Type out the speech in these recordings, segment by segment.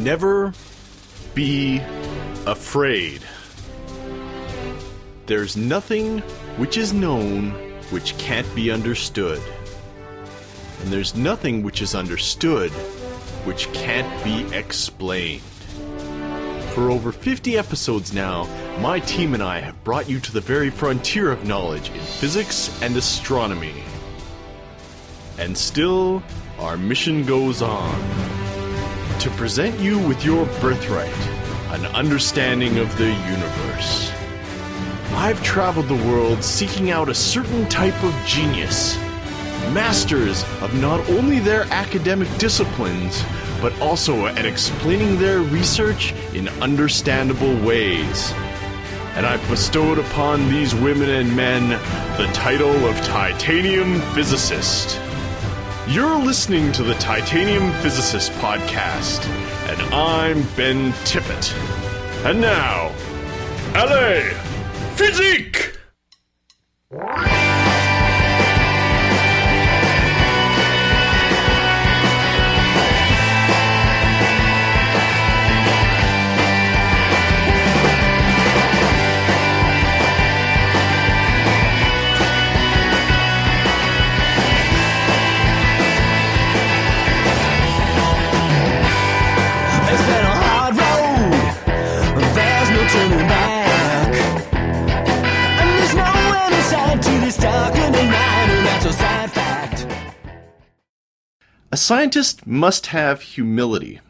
Never be afraid. There's nothing which is known which can't be understood. And there's nothing which is understood which can't be explained. For over 50 episodes now, my team and I have brought you to the very frontier of knowledge in physics and astronomy. And still, our mission goes on. To present you with your birthright, an understanding of the universe. I've traveled the world seeking out a certain type of genius. Masters of not only their academic disciplines, but also at explaining their research in understandable ways. And I've bestowed upon these women and men the title of Titanium Physicist. You're listening to the Titanium Physicist podcast, and I'm Ben Tippett. And now, allez, physique! A scientist must have humility.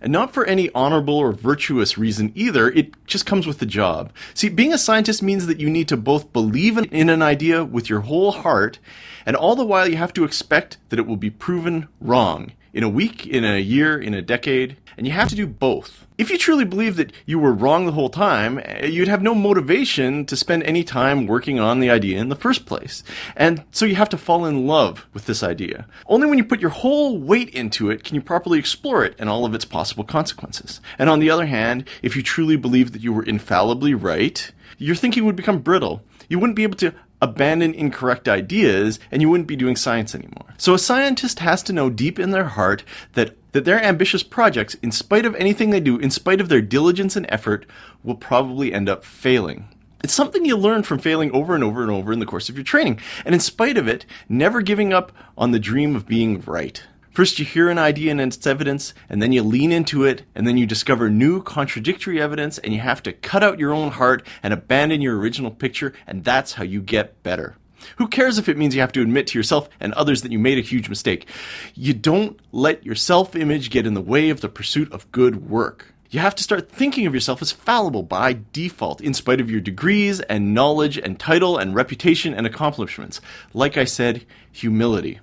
And not for any honorable or virtuous reason either, it just comes with the job. See, being a scientist means that you need to both believe in an idea with your whole heart, and all the while you have to expect that it will be proven wrong. In a week, in a year, in a decade, and you have to do both. If you truly believe that you were wrong the whole time, you'd have no motivation to spend any time working on the idea in the first place. And so you have to fall in love with this idea. Only when you put your whole weight into it can you properly explore it and all of its possible consequences. And on the other hand, if you truly believe that you were infallibly right, your thinking would become brittle. You wouldn't be able to abandon incorrect ideas, and you wouldn't be doing science anymore. So a scientist has to know deep in their heart that their ambitious projects, in spite of anything they do, in spite of their diligence and effort, will probably end up failing. It's something you learn from failing over and over and over in the course of your training, and in spite of it, never giving up on the dream of being right. First you hear an idea and its evidence, and then you lean into it, and then you discover new contradictory evidence, and you have to cut out your own heart and abandon your original picture, and that's how you get better. Who cares if it means you have to admit to yourself and others that you made a huge mistake? You don't let your self-image get in the way of the pursuit of good work. You have to start thinking of yourself as fallible by default, in spite of your degrees and knowledge and title and reputation and accomplishments. Like I said, humility.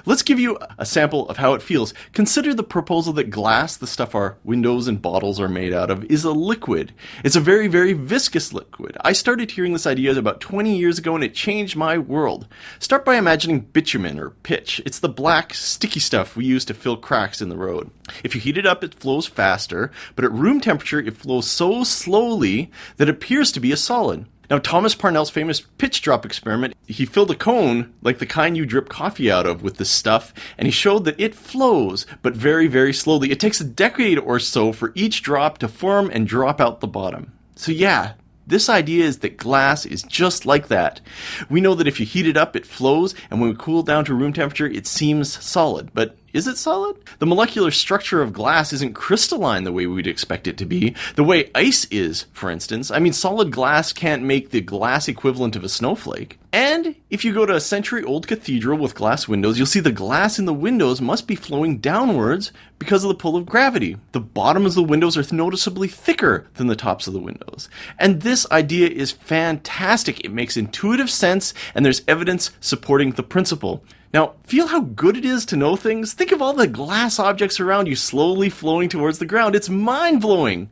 Let's give you a sample of how it feels. Consider the proposal that glass, the stuff our windows and bottles are made out of, is a liquid. It's a very, very viscous liquid. I started hearing this idea about 20 years ago, and it changed my world. Start by imagining bitumen or pitch. It's the black, sticky stuff we use to fill cracks in the road. If you heat it up, it flows faster, but at room temperature, it flows so slowly that it appears to be a solid. Now, Thomas Parnell's famous pitch drop experiment, he filled a cone like the kind you drip coffee out of with this stuff, and he showed that it flows, but very, very slowly. It takes a decade or so for each drop to form and drop out the bottom. So yeah, this idea is that glass is just like that. We know that if you heat it up, it flows, and when we cool it down to room temperature, it seems solid. But is it solid? The molecular structure of glass isn't crystalline the way we'd expect it to be. The way ice is, for instance. I mean, solid glass can't make the glass equivalent of a snowflake. And if you go to a century-old cathedral with glass windows, you'll see the glass in the windows must be flowing downwards because of the pull of gravity. The bottoms of the windows are noticeably thicker than the tops of the windows. And this idea is fantastic. It makes intuitive sense, and there's evidence supporting the principle. Now, feel how good it is to know things? Think of all the glass objects around you slowly flowing towards the ground. It's mind-blowing.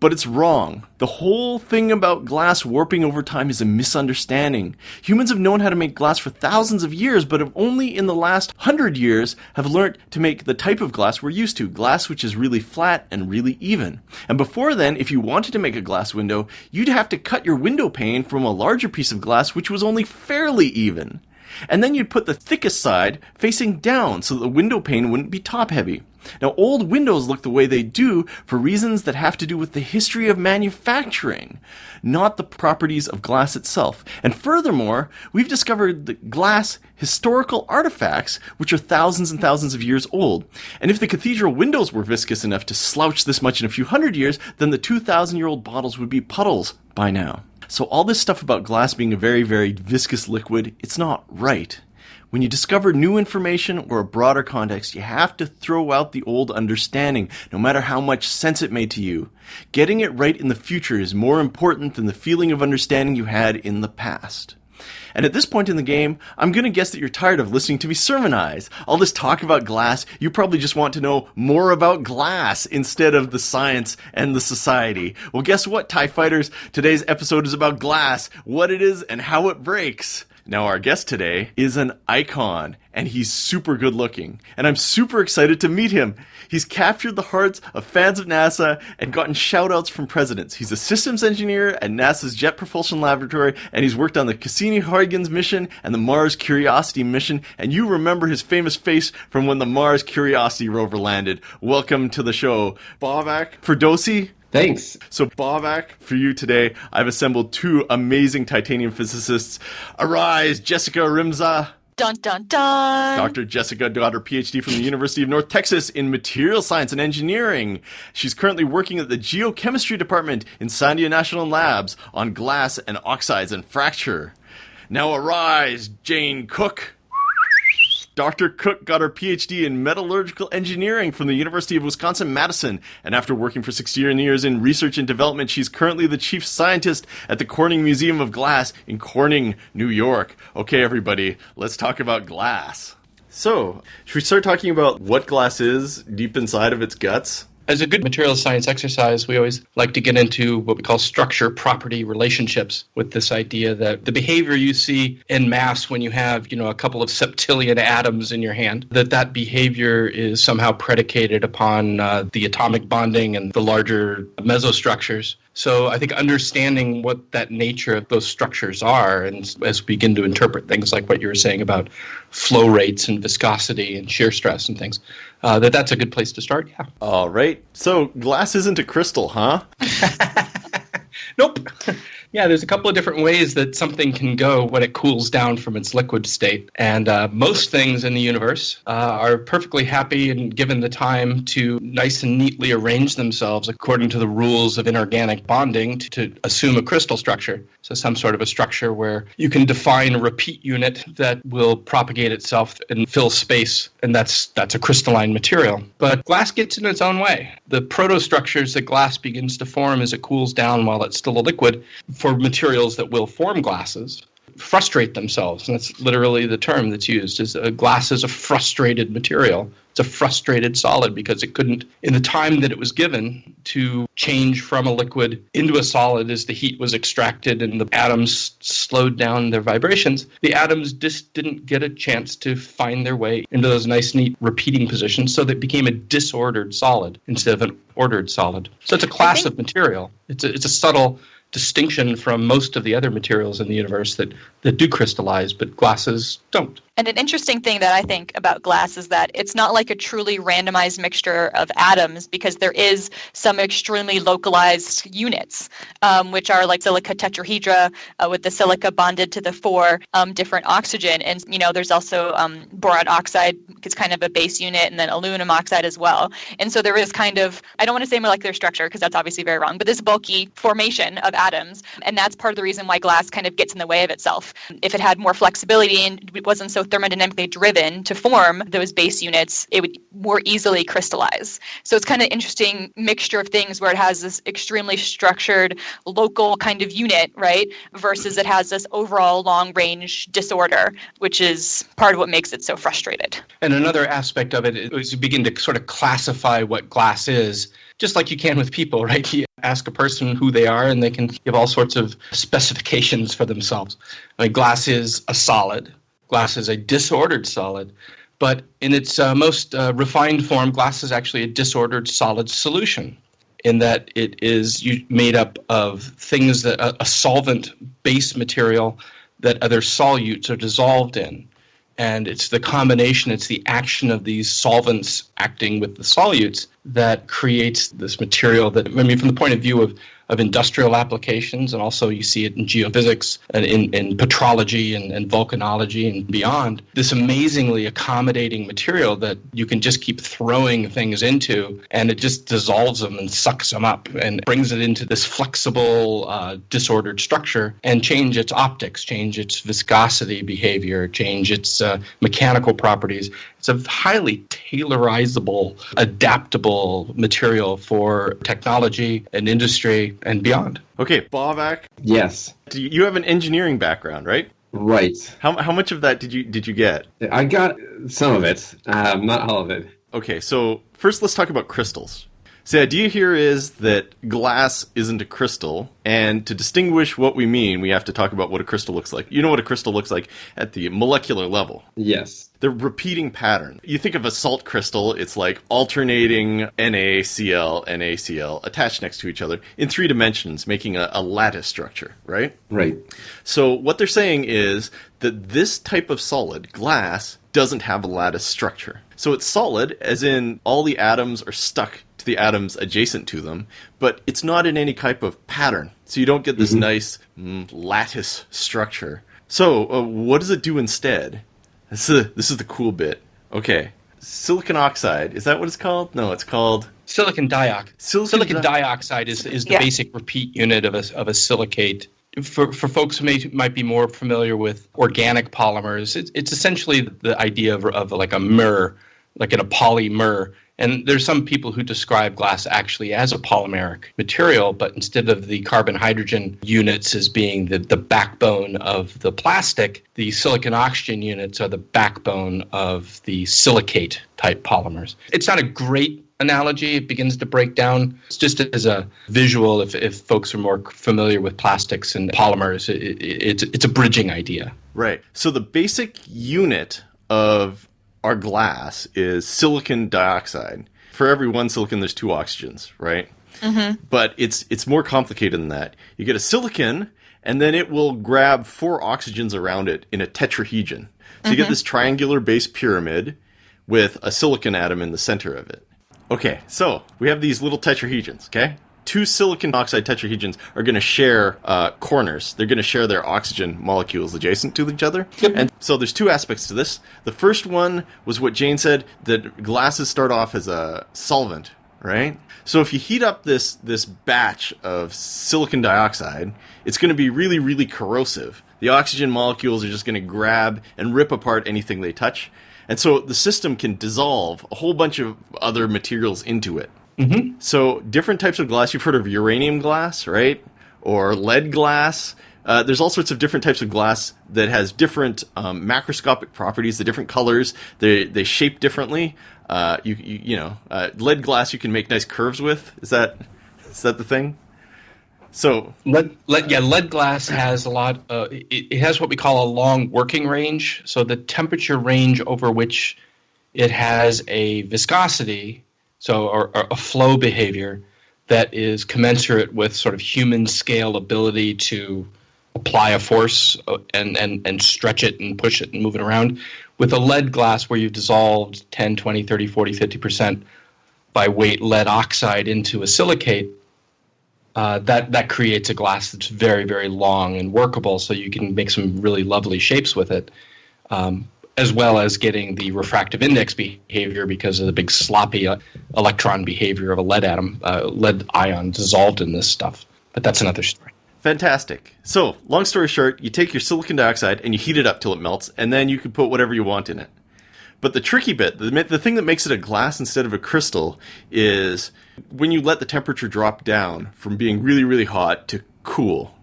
But it's wrong. The whole thing about glass warping over time is a misunderstanding. Humans have known how to make glass for thousands of years, but have only in the last 100 years have learnt to make the type of glass we're used to, glass which is really flat and really even. And before then, if you wanted to make a glass window, you'd have to cut your window pane from a larger piece of glass which was only fairly even. And then you'd put the thickest side facing down so that the window pane wouldn't be top heavy. Now, old windows look the way they do for reasons that have to do with the history of manufacturing, not the properties of glass itself. And furthermore, we've discovered that glass historical artifacts, which are thousands and thousands of years old. And if the cathedral windows were viscous enough to slouch this much in a few hundred years, then the 2,000-year-old bottles would be puddles by now. So all this stuff about glass being a very, very viscous liquid, it's not right. When you discover new information or a broader context, you have to throw out the old understanding, no matter how much sense it made to you. Getting it right in the future is more important than the feeling of understanding you had in the past. And at this point in the game, I'm going to guess that you're tired of listening to me sermonize. All this talk about glass, you probably just want to know more about glass instead of the science and the society. Well, guess what, TIE Fighters? Today's episode is about glass, what it is, and how it breaks. Now, our guest today is an icon, and he's super good looking, and I'm super excited to meet him. He's captured the hearts of fans of NASA and gotten shout-outs from presidents. He's a systems engineer at NASA's Jet Propulsion Laboratory, and he's worked on the Cassini-Huygens mission and the Mars Curiosity mission, and you remember his famous face from when the Mars Curiosity rover landed. Welcome to the show, Bobak Ferdowsi. Thanks. So, Bobak, for you today, I've assembled two amazing titanium physicists. Arise, Jessica Rimsza. Dun, dun, dun. Dr. Jessica got her PhD from the University of North Texas in material science and engineering. She's currently working at the geochemistry department in Sandia National Labs on glass and oxides and fracture. Now arise, Jane Cook. Dr. Cook got her PhD in metallurgical engineering from the University of Wisconsin-Madison, and after working for 16 years in research and development, she's currently the chief scientist at the Corning Museum of Glass in Corning, New York. Okay, everybody, let's talk about glass. So, should we start talking about what glass is deep inside of its guts? As a good material science exercise, we always like to get into what we call structure-property relationships with this idea that the behavior you see in mass when you have, a couple of septillion atoms in your hand, that behavior is somehow predicated upon the atomic bonding and the larger mesostructures. So I think understanding what that nature of those structures are, and as we begin to interpret things like what you were saying about flow rates and viscosity and shear stress and things, that's a good place to start, yeah. All right. So glass isn't a crystal, huh? Nope. Yeah, there's a couple of different ways that something can go when it cools down from its liquid state. And most things in the universe are perfectly happy and given the time to nice and neatly arrange themselves according to the rules of inorganic bonding to assume a crystal structure. So some sort of a structure where you can define a repeat unit that will propagate itself and fill space, and that's a crystalline material. But glass gets in its own way. The protostructures that glass begins to form as it cools down while it's still a liquid for materials that will form glasses frustrate themselves, and that's literally the term that's used. Glass is a frustrated material. It's a frustrated solid because it couldn't, in the time that it was given, to change from a liquid into a solid as the heat was extracted and the atoms slowed down their vibrations. The atoms just didn't get a chance to find their way into those nice, neat repeating positions, so that it became a disordered solid instead of an ordered solid. So it's a class of material. It's a subtle distinction from most of the other materials in the universe that do crystallize, but glasses don't. And an interesting thing that I think about glass is that it's not like a truly randomized mixture of atoms, because there is some extremely localized units, which are like silica tetrahedra with the silica bonded to the four different oxygen. And, there's also boron oxide, it's kind of a base unit, and then aluminum oxide as well. And so there is kind of, I don't want to say molecular structure because that's obviously very wrong, but this bulky formation of atoms. And that's part of the reason why glass kind of gets in the way of itself. If it had more flexibility and it wasn't so thermodynamically driven to form those base units, it would more easily crystallize. So it's kind of an interesting mixture of things where it has this extremely structured local kind of unit, right, versus it has this overall long-range disorder, which is part of what makes it so frustrated. And another aspect of it is you begin to sort of classify what glass is, just like you can with people, right? You ask a person who they are, and they can give all sorts of specifications for themselves. I mean, glass is a solid. Glass is a disordered solid. But in its most refined form, glass is actually a disordered solid solution, in that it is made up of things that a solvent base material that other solutes are dissolved in. And it's the combination, it's the action of these solvents acting with the solutes that creates this material that, I mean, from the point of view of industrial applications, and also you see it in geophysics and in petrology and volcanology and beyond, this amazingly accommodating material that you can just keep throwing things into, and it just dissolves them and sucks them up and brings it into this flexible, disordered structure, and change its optics, change its viscosity behavior, change its mechanical properties. It's a highly tailorizable, adaptable material for technology and industry and beyond. Okay, Bobak. Yes. You have an engineering background, right? Right. How much of that did you get? I got some of it, not all of it. Okay, so first let's talk about crystals. So the idea here is that glass isn't a crystal, and to distinguish what we mean, we have to talk about what a crystal looks like. You know what a crystal looks like at the molecular level. Yes. The repeating pattern. You think of a salt crystal, it's like alternating NaCl, NaCl attached next to each other in 3 dimensions, making a lattice structure, right? Right. So what they're saying is that this type of solid, glass, doesn't have a lattice structure. So it's solid, as in all the atoms are stuck to the atoms adjacent to them, but it's not in any type of pattern. So you don't get this nice lattice structure. So what does it do instead? This is the cool bit. Okay. Silicon oxide, is that what it's called? No, it's called Silicon dioxide. Silicon dioxide is the basic repeat unit of a silicate. For folks who might be more familiar with organic polymers, it's essentially the idea of like a mirror, like in a polymer. And there's some people who describe glass actually as a polymeric material, but instead of the carbon-hydrogen units as being the backbone of the plastic, the silicon-oxygen units are the backbone of the silicate-type polymers. It's not a great analogy. It begins to break down. It's just as a visual, if folks are more familiar with plastics and polymers, it's a bridging idea. Right. So the basic unit of our glass is silicon dioxide. For every one silicon, there's 2 oxygens, right? Mm-hmm. But it's more complicated than that. You get a silicon, and then it will grab 4 oxygens around it in a tetrahedron. So you get this triangular base pyramid with a silicon atom in the center of it. Okay, so we have these little tetrahedrons, okay? 2 silicon oxide tetrahedrons are going to share corners. They're going to share their oxygen molecules adjacent to each other. Yep. And so there's 2 aspects to this. The first one was what Jane said, that glasses start off as a solvent, right? So if you heat up this batch of silicon dioxide, it's going to be really, really corrosive. The oxygen molecules are just going to grab and rip apart anything they touch. And so the system can dissolve a whole bunch of other materials into it. Mm-hmm. So different types of glass, you've heard of uranium glass, right? Or lead glass. There's all sorts of different types of glass that has different macroscopic properties, the different colors, they shape differently. Lead glass you can make nice curves with. Is that the thing? So lead glass has a lot. It has what we call a long working range. So the temperature range over which it has a viscosity, or a flow behavior that is commensurate with sort of human scale ability to apply a force and stretch it and push it and move it around. With a lead glass where you've dissolved 10, 20, 30, 40, 50% by weight lead oxide into a silicate, that creates a glass that's very, very long and workable, so you can make some really lovely shapes with it, as well as getting the refractive index behavior because of the big sloppy electron behavior of a lead atom, lead ion dissolved in this stuff. But that's another story. Fantastic. So, long story short, you take your silicon dioxide and you heat it up till it melts, and then you can put whatever you want in it. But the tricky bit, the thing that makes it a glass instead of a crystal, is when you let the temperature drop down from being really, really hot to cool.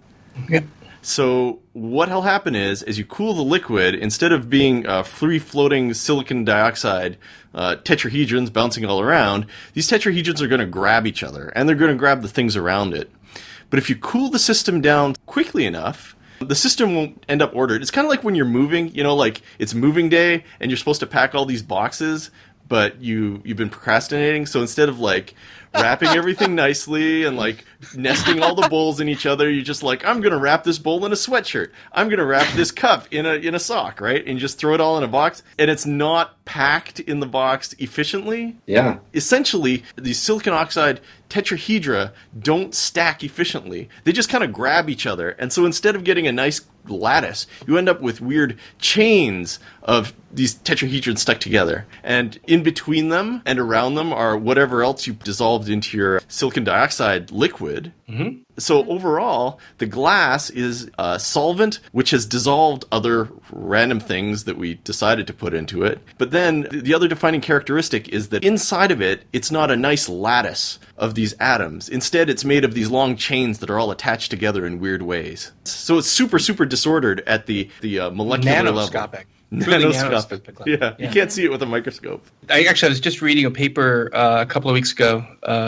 Yep. So what'll happen is, as you cool the liquid, instead of being free-floating silicon dioxide tetrahedrons bouncing all around, these tetrahedrons are going to grab each other, and they're going to grab the things around it. But if you cool the system down quickly enough, the system won't end up ordered. It's kind of like when you're moving, like it's moving day, and you're supposed to pack all these boxes, but you've been procrastinating. So instead of like wrapping everything nicely and like nesting all the bowls in each other, you're just like, I'm gonna wrap this bowl in a sweatshirt. I'm gonna wrap this cup in a sock, right? And just throw it all in a box, and it's not packed in the box efficiently. Yeah. Essentially, these silicon oxide tetrahedra don't stack efficiently. They just kind of grab each other. And so instead of getting a nice lattice, you end up with weird chains of these tetrahedrons stuck together. And in between them and around them are whatever else you've dissolved into your silicon dioxide liquid. Mm-hmm. So overall, the glass is a solvent which has dissolved other random things that we decided to put into it. But then the other defining characteristic is that inside of it, it's not a nice lattice of these atoms. Instead, it's made of these long chains that are all attached together in weird ways. So it's super, super disordered at the molecular level. Nanoscopic. Nanoscopic. Yeah, you can't see it with a microscope. I was just reading a paper a couple of weeks ago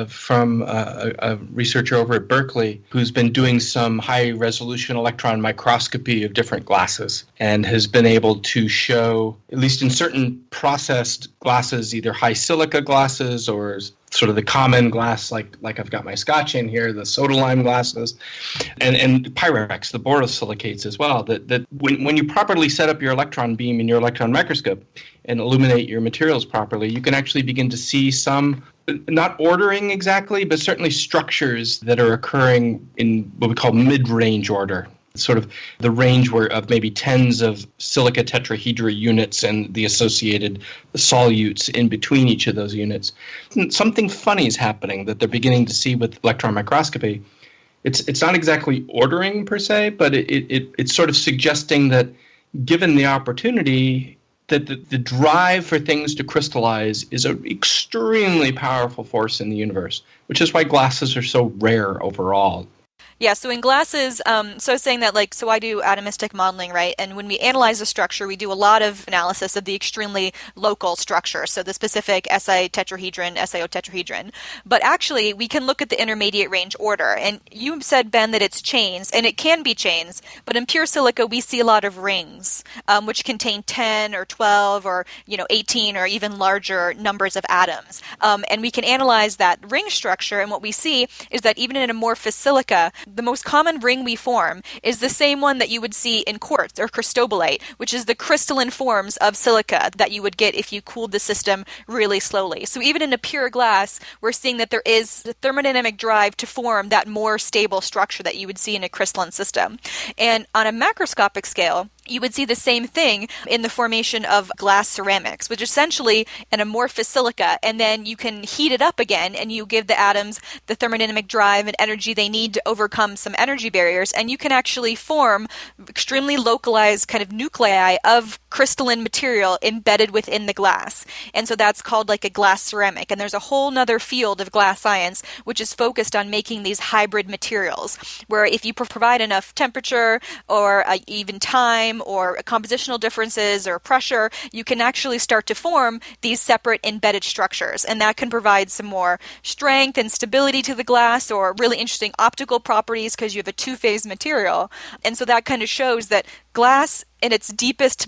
from a researcher over at Berkeley who's been doing some high-resolution electron microscopy of different glasses and has been able to show, at least in certain processed glasses, either high silica glasses or sort of the common glass, like I've got my scotch in here, the soda lime glasses, and Pyrex, the borosilicates as well, that when you properly set up your electron beam in your electron microscope and illuminate your materials properly, you can actually begin to see some, not ordering exactly, but certainly structures that are occurring in what we call mid-range order. Sort of the range of maybe tens of silica tetrahedra units and the associated solutes in between each of those units. Something funny is happening that they're beginning to see with electron microscopy. It's not exactly ordering per se, but it's sort of suggesting that given the opportunity, that the drive for things to crystallize is an extremely powerful force in the universe, which is why glasses are so rare overall. Yeah, so in glasses, so I was saying that, so I do atomistic modeling, right? And when we analyze a structure, we do a lot of analysis of the extremely local structure, so the specific Si tetrahedron, SiO tetrahedron. But actually, we can look at the intermediate range order. And you said, Ben, that it's chains, and it can be chains, but in pure silica, we see a lot of rings, which contain 10 or 12 or 18 or even larger numbers of atoms. And we can analyze that ring structure, and what we see is that even in amorphous silica, the most common ring we form is the same one that you would see in quartz or cristobalite, which is the crystalline forms of silica that you would get if you cooled the system really slowly. So even in a pure glass, we're seeing that there is a thermodynamic drive to form that more stable structure that you would see in a crystalline system. And on a macroscopic scale, you would see the same thing in the formation of glass ceramics, which is essentially an amorphous silica, and then you can heat it up again and you give the atoms the thermodynamic drive and energy they need to overcome some energy barriers, and you can actually form extremely localized kind of nuclei of crystalline material embedded within the glass. And so that's called like a glass ceramic. And there's a whole nother field of glass science which is focused on making these hybrid materials, where if you provide enough temperature or even time or compositional differences or pressure, you can actually start to form these separate embedded structures. And that can provide some more strength and stability to the glass, or really interesting optical properties because you have a two-phase material. And so that kind of shows that glass in its deepest,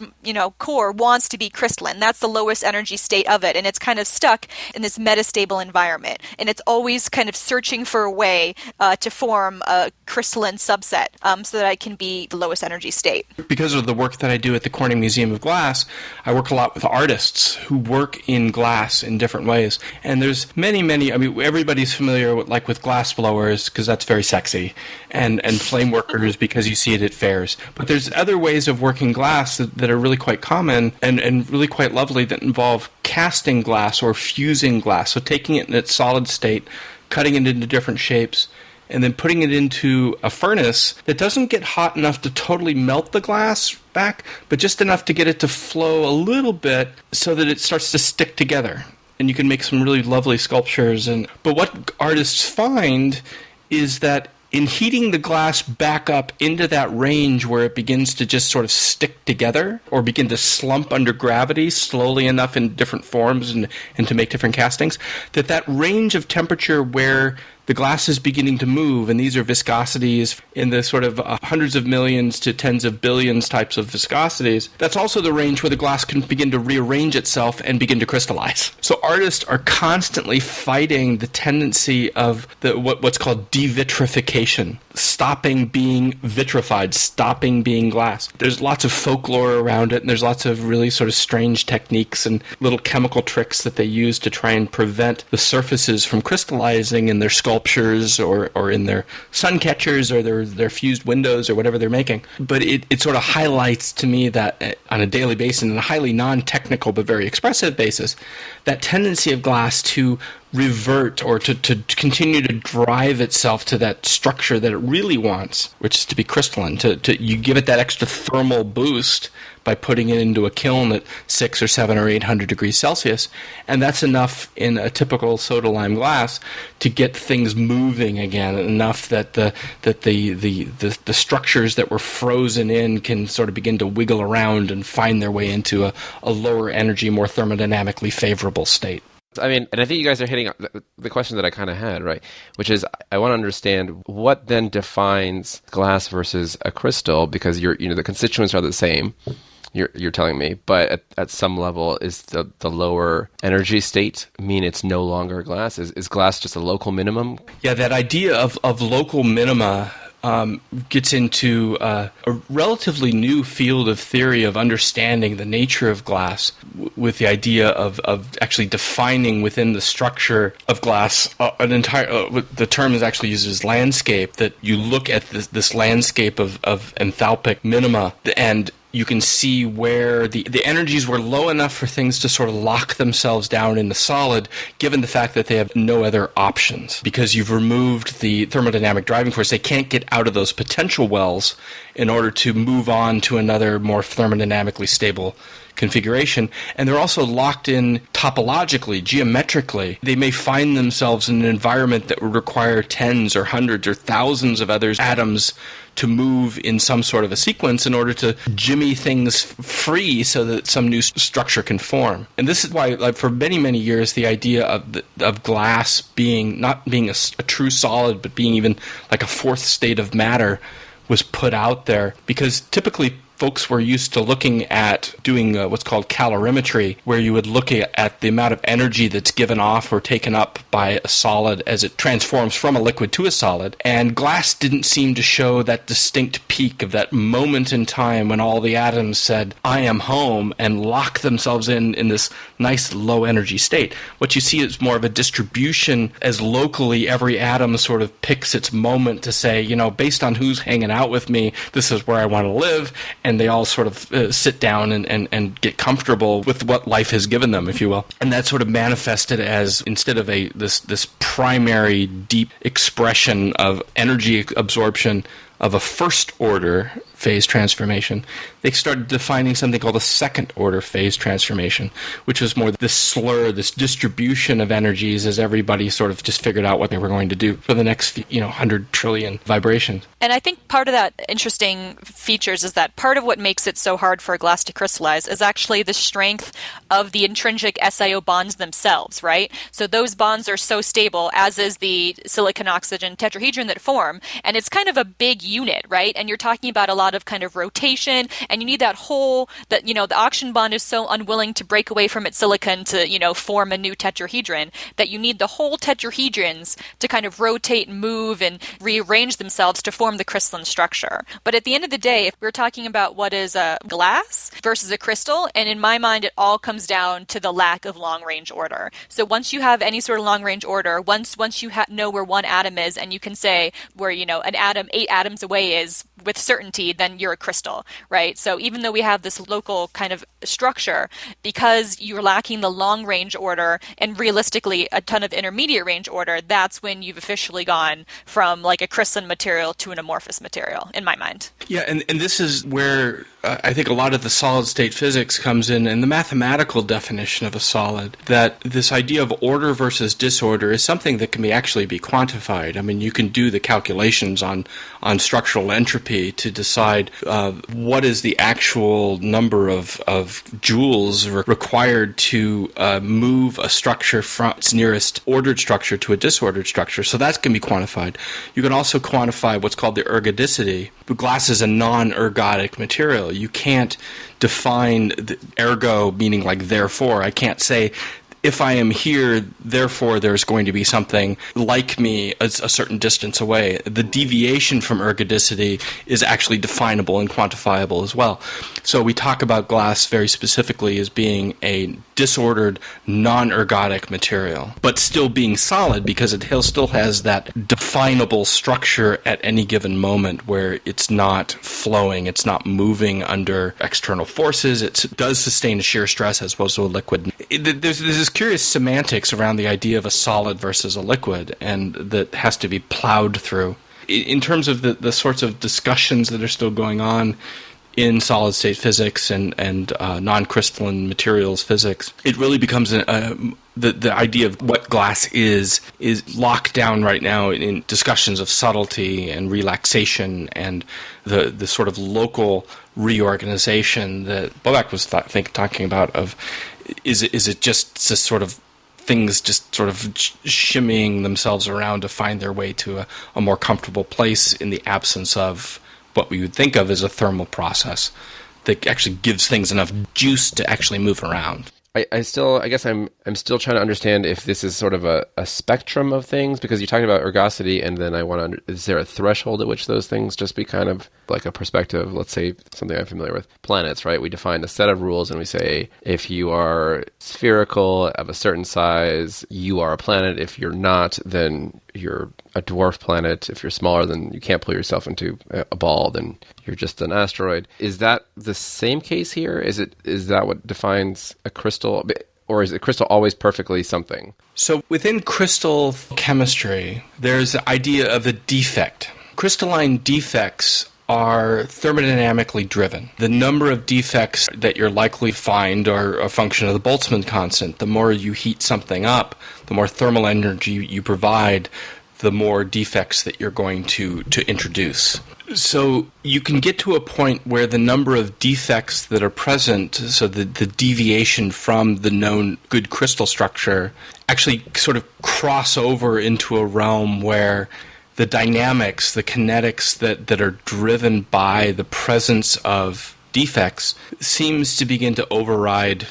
core wants to be crystalline. That's the lowest energy state of it. And it's kind of stuck in this metastable environment. And it's always kind of searching for a way to form a crystalline subset so that it can be the lowest energy state. Because of the work that I do at the Corning Museum of Glass, I work a lot with artists who work in glass in different ways. And there's many, everybody's familiar with glass blowers because that's very sexy, and flame workers because you see it at fairs. But there's other ways of working glass that are really quite common and really quite lovely that involve casting glass or fusing glass. So taking it in its solid state, cutting it into different shapes, and then putting it into a furnace that doesn't get hot enough to totally melt the glass back, but just enough to get it to flow a little bit so that it starts to stick together. And you can make some really lovely sculptures. But what artists find is that in heating the glass back up into that range where it begins to just sort of stick together or begin to slump under gravity slowly enough in different forms and to make different castings, that range of temperature where the glass is beginning to move, and these are viscosities in the sort of hundreds of millions to tens of billions types of viscosities. That's also the range where the glass can begin to rearrange itself and begin to crystallize. So artists are constantly fighting the tendency of what's called devitrification, stopping being vitrified, stopping being glass. There's lots of folklore around it, and there's lots of really sort of strange techniques and little chemical tricks that they use to try and prevent the surfaces from crystallizing in their sculptures or in their sun catchers or their fused windows or whatever they're making. But it sort of highlights to me that on a daily basis, in a highly non-technical but very expressive basis, that tendency of glass to revert or to continue to drive itself to that structure that it really wants, which is to be crystalline. You give it that extra thermal boost by putting it into a kiln at 600 or 700 or 800 degrees Celsius, and that's enough in a typical soda lime glass to get things moving again, enough that the structures that were frozen in can sort of begin to wiggle around and find their way into a lower energy, more thermodynamically favorable state. I mean, and I think you guys are hitting the question that I kind of had, right? Which is, I want to understand what then defines glass versus a crystal, because the constituents are the same. You're telling me, but at some level, is the lower energy state mean it's no longer glass? Is glass just a local minimum? Yeah, that idea of local minima gets into a relatively new field of theory of understanding the nature of glass, with the idea of actually defining within the structure of glass an entire. The term is actually used as landscape. That you look at this landscape of enthalpic minima, and you can see where the energies were low enough for things to sort of lock themselves down in the solid, given the fact that they have no other options. Because you've removed the thermodynamic driving force, they can't get out of those potential wells in order to move on to another more thermodynamically stable configuration. And they're also locked in topologically, geometrically. They may find themselves in an environment that would require tens or hundreds or thousands of other atoms to move in some sort of a sequence in order to jimmy things free so that some new structure can form. And this is why, like, for many, many years, the idea of glass not being a true solid, but being even like a fourth state of matter was put out there, because typically folks were used to looking at doing what's called calorimetry, where you would look at the amount of energy that's given off or taken up by a solid as it transforms from a liquid to a solid. And glass didn't seem to show that distinct peak of that moment in time when all the atoms said, I am home, and lock themselves in this nice low energy state. What you see is more of a distribution, as locally every atom sort of picks its moment to say, based on who's hanging out with me, this is where I want to live. And they all sort of sit down and get comfortable with what life has given them, if you will. And that sort of manifested as, instead of this primary deep expression of energy absorption of a first-order phase transformation, they started defining something called a second-order phase transformation, which was more this slur, this distribution of energies as everybody sort of just figured out what they were going to do for the next 100 trillion vibrations. And I think part of that interesting features is that part of what makes it so hard for a glass to crystallize is actually the strength of the intrinsic SiO bonds themselves, right? So those bonds are so stable, as is the silicon-oxygen tetrahedron that form, and it's kind of a big unit, right? And you're talking about a lot of kind of rotation, and you need that whole, the oxygen bond is so unwilling to break away from its silicon to, form a new tetrahedron, that you need the whole tetrahedrons to kind of rotate and move and rearrange themselves to form the crystalline structure. But at the end of the day, if we're talking about what is a glass versus a crystal, and in my mind, it all comes down to the lack of long-range order. So once you have any sort of long-range order, once you know where one atom is, and you can say where, an atom 8 atoms away is with certainty, then you're a crystal, right? So even though we have this local kind of structure, because you're lacking the long-range order and realistically a ton of intermediate range order, that's when you've officially gone from like a crystalline material to an amorphous material, in my mind. Yeah, and this is where I think a lot of the solid state physics comes in the mathematical definition of a solid, that this idea of order versus disorder is something that can actually be quantified. I mean, you can do the calculations on structural entropy to decide what is the actual number of joules required to move a structure from its nearest ordered structure to a disordered structure. So that can be quantified. You can also quantify what's called the ergodicity. Glass is a non-ergodic material. You can't define the ergo, meaning like therefore. I can't say, if I am here, therefore there's going to be something like me a certain distance away. The deviation from ergodicity is actually definable and quantifiable as well. So we talk about glass very specifically as being a disordered, non-ergodic material, but still being solid because it still has that definable structure at any given moment where it's not flowing, it's not moving under external forces, it does sustain a shear stress as opposed to a liquid. There's this curious semantics around the idea of a solid versus a liquid, and that has to be plowed through. In terms of the sorts of discussions that are still going on in solid-state physics and non-crystalline materials physics, it really becomes the idea of what glass is locked down right now in discussions of subtlety and relaxation and the sort of local reorganization that Bobak was talking about. Of is it just this sort of things just sort of shimmying themselves around to find their way to a more comfortable place in the absence of what we would think of as a thermal process that actually gives things enough juice to actually move around. I guess I'm still trying to understand if this is sort of a spectrum of things, because you're talking about ergosity, and then I want to, is there a threshold at which those things just be kind of like a perspective? Let's say something I'm familiar with, planets, right? We define a set of rules and we say, if you are spherical of a certain size, you are a planet. If you're not, then you're a dwarf planet. If you're smaller, then you can't pull yourself into a ball, then you're just an asteroid. Is that the same case here? Is that what defines a crystal? Or is a crystal always perfectly something? So within crystal chemistry, there's the idea of a defect. Crystalline defects are thermodynamically driven. The number of defects that you're likely to find are a function of the Boltzmann constant. The more you heat something up, the more thermal energy you provide, the more defects that you're going to introduce. So you can get to a point where the number of defects that are present, so the deviation from the known good crystal structure, actually sort of cross over into a realm where the dynamics, the kinetics that are driven by the presence of defects seems to begin to override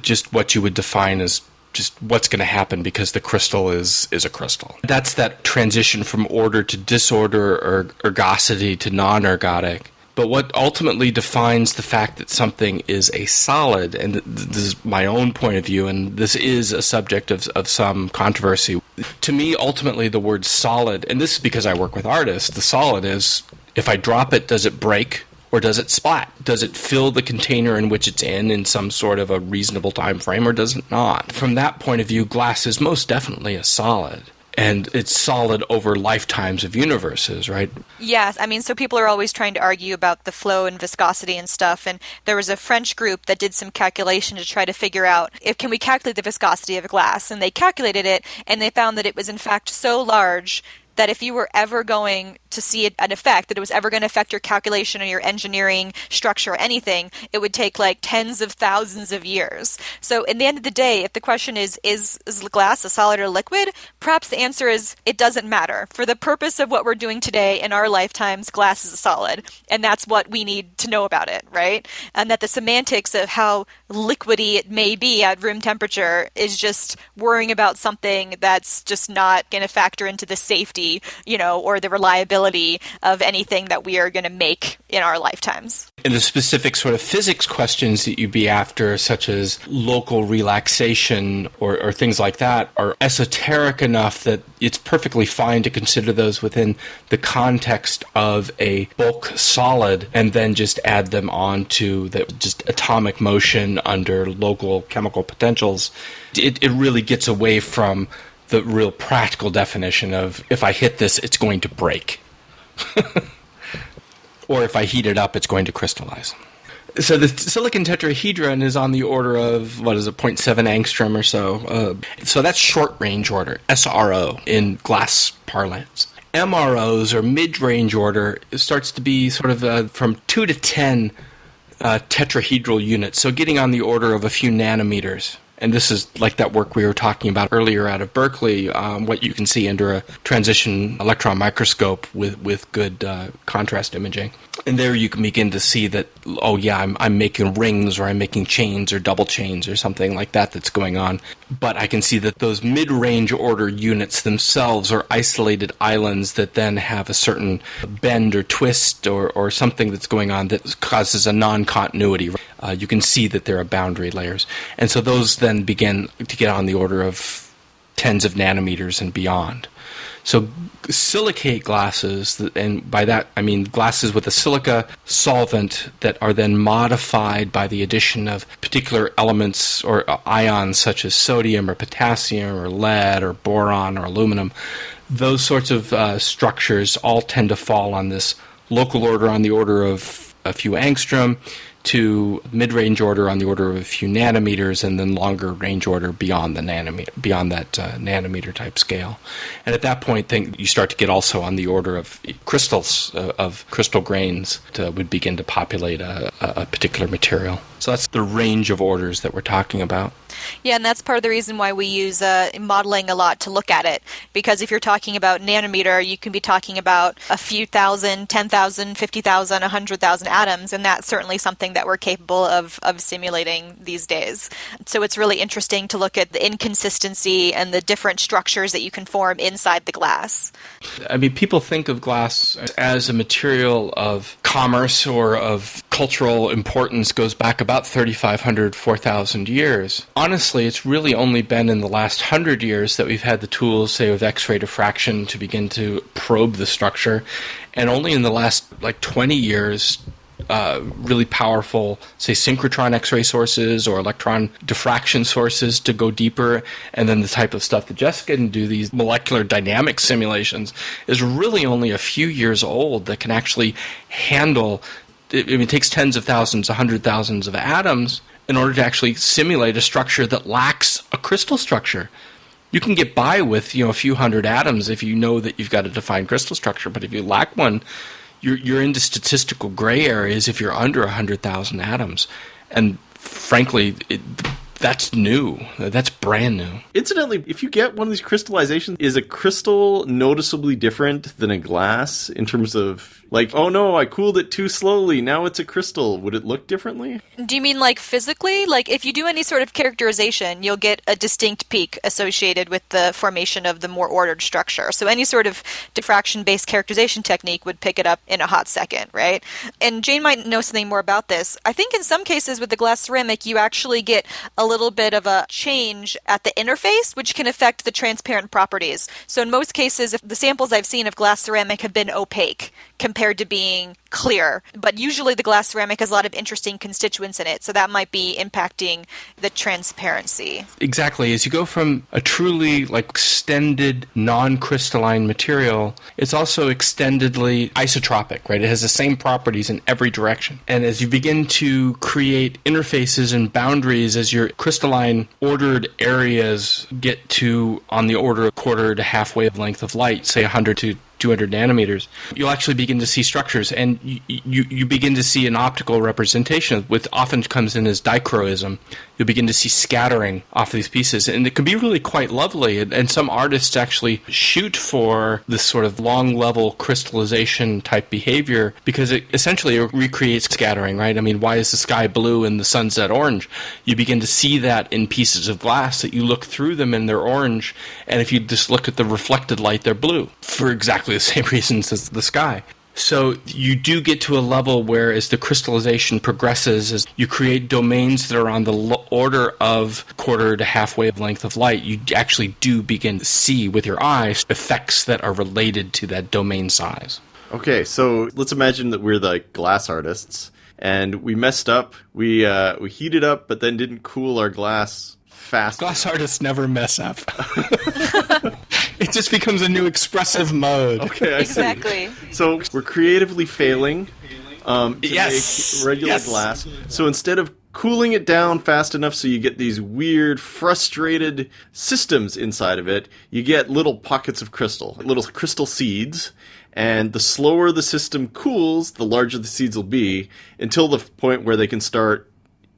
just what you would define as just what's going to happen because the crystal is a crystal. That's that transition from order to disorder or ergosity to non-ergodic. But what ultimately defines the fact that something is a solid, and this is my own point of view, and this is a subject of some controversy. To me, ultimately, the word solid, and this is because I work with artists, the solid is, if I drop it, does it break? Or does it splat? Does it fill the container in which it's in some sort of a reasonable time frame, or does it not? From that point of view, glass is most definitely a solid. And it's solid over lifetimes of universes, right? Yes, I mean, so people are always trying to argue about the flow and viscosity and stuff, and there was a French group that did some calculation to try to figure out can we calculate the viscosity of glass, and they calculated it, and they found that it was in fact so large that if you were ever going to see an effect, that it was ever going to affect your calculation or your engineering structure or anything, it would take like tens of thousands of years. So in the end of the day, if the question is glass a solid or liquid, perhaps the answer is it doesn't matter. For the purpose of what we're doing today in our lifetimes, glass is a solid. And that's what we need to know about it, right? And that the semantics of how liquidy it may be at room temperature is just worrying about something that's just not going to factor into the safety, or the reliability of anything that we are going to make in our lifetimes. And the specific sort of physics questions that you'd be after, such as local relaxation or things like that, are esoteric enough that it's perfectly fine to consider those within the context of a bulk solid and then just add them on to the just atomic motion under local chemical potentials. It really gets away from the real practical definition of if I hit this, it's going to break. Or if I heat it up, it's going to crystallize. So the silicon tetrahedron is on the order of, 0.7 angstrom or so. So that's short-range order, SRO, in glass parlance. MROs, or mid-range order, starts to be sort of from 2 to 10 tetrahedral units, so getting on the order of a few nanometers. And this is like that work we were talking about earlier out of Berkeley, what you can see under a transition electron microscope with good contrast imaging. And there you can begin to see that, I'm making rings, or I'm making chains or double chains or something like that that's going on. But I can see that those mid-range order units themselves are isolated islands that then have a certain bend or twist or something that's going on that causes a non-continuity. You can see that there are boundary layers. And so those then begin to get on the order of tens of nanometers and beyond. So silicate glasses, and by that I mean glasses with a silica solvent that are then modified by the addition of particular elements or ions such as sodium or potassium or lead or boron or aluminum. Those sorts of structures all tend to fall on this local order on the order of a few angstrom, to mid-range order on the order of a few nanometers, and then longer range order beyond that nanometer type scale. And at that point, then you start to get also on the order of crystals, of crystal grains that would begin to populate a particular material. So that's the range of orders that we're talking about. Yeah, and that's part of the reason why we use modeling a lot to look at it. Because if you're talking about nanometer, you can be talking about a few thousand, 10,000, 50,000, 100,000 atoms, and that's certainly something that we're capable of simulating these days. So it's really interesting to look at the inconsistency and the different structures that you can form inside the glass. I mean, people think of glass as a material of commerce or of cultural importance goes back about 3,500, 4,000 years. Honestly, it's really only been in the last 100 years that we've had the tools, say, with X-ray diffraction to begin to probe the structure. And only in the last, 20 years, really powerful, say, synchrotron X-ray sources or electron diffraction sources to go deeper. And then the type of stuff that Jessica can do, these molecular dynamic simulations, is really only a few years old that can actually handle. It takes tens of thousands, 100,000s of atoms in order to actually simulate a structure that lacks a crystal structure. You can get by with a few hundred atoms if you know that you've got a defined crystal structure, but if you lack one, you're into statistical gray areas if you're under 100,000 atoms. And frankly, that's new. That's brand new. Incidentally, if you get one of these crystallizations, is a crystal noticeably different than a glass in terms of, oh no, I cooled it too slowly, now it's a crystal? Would it look differently? Do you mean physically? If you do any sort of characterization, you'll get a distinct peak associated with the formation of the more ordered structure. So any sort of diffraction-based characterization technique would pick it up in a hot second, right? And Jane might know something more about this. I think in some cases with the glass ceramic, you actually get a little bit of a change at the interface, which can affect the transparent properties. So in most cases, if the samples I've seen of glass ceramic have been opaque compared to being clear, but usually the glass ceramic has a lot of interesting constituents in it, so that might be impacting the transparency. Exactly. As you go from a truly extended non-crystalline material, it's also extendedly isotropic, right? It has the same properties in every direction. And as you begin to create interfaces and boundaries, as your crystalline ordered areas get to on the order of quarter to half wavelength of light, say 100 to 200 nanometers, you'll actually begin to see structures, and you begin to see an optical representation, which often comes in as dichroism. You'll begin to see scattering off of these pieces, and it can be really quite lovely. And some artists actually shoot for this sort of long-level crystallization type behavior because it essentially recreates scattering, right? I mean, why is the sky blue and the sunset orange? You begin to see that in pieces of glass that you look through them and they're orange, and if you just look at the reflected light, they're blue for exactly the same reasons as the sky. So you do get to a level where as the crystallization progresses, as you create domains that are on the order of quarter to half wavelength of light, you actually do begin to see with your eyes effects that are related to that domain size. Okay, so let's imagine that we're the glass artists, and we messed up. We heated up, but then didn't cool our glass fast. Glass artists never mess up. It just becomes a new expressive mode. Okay, I Exactly. see. So we're creatively failing. to Yes. make regular Yes. glass. So instead of cooling it down fast enough so you get these weird, frustrated systems inside of it, you get little pockets of crystal, little crystal seeds. And the slower the system cools, the larger the seeds will be, until the point where they can start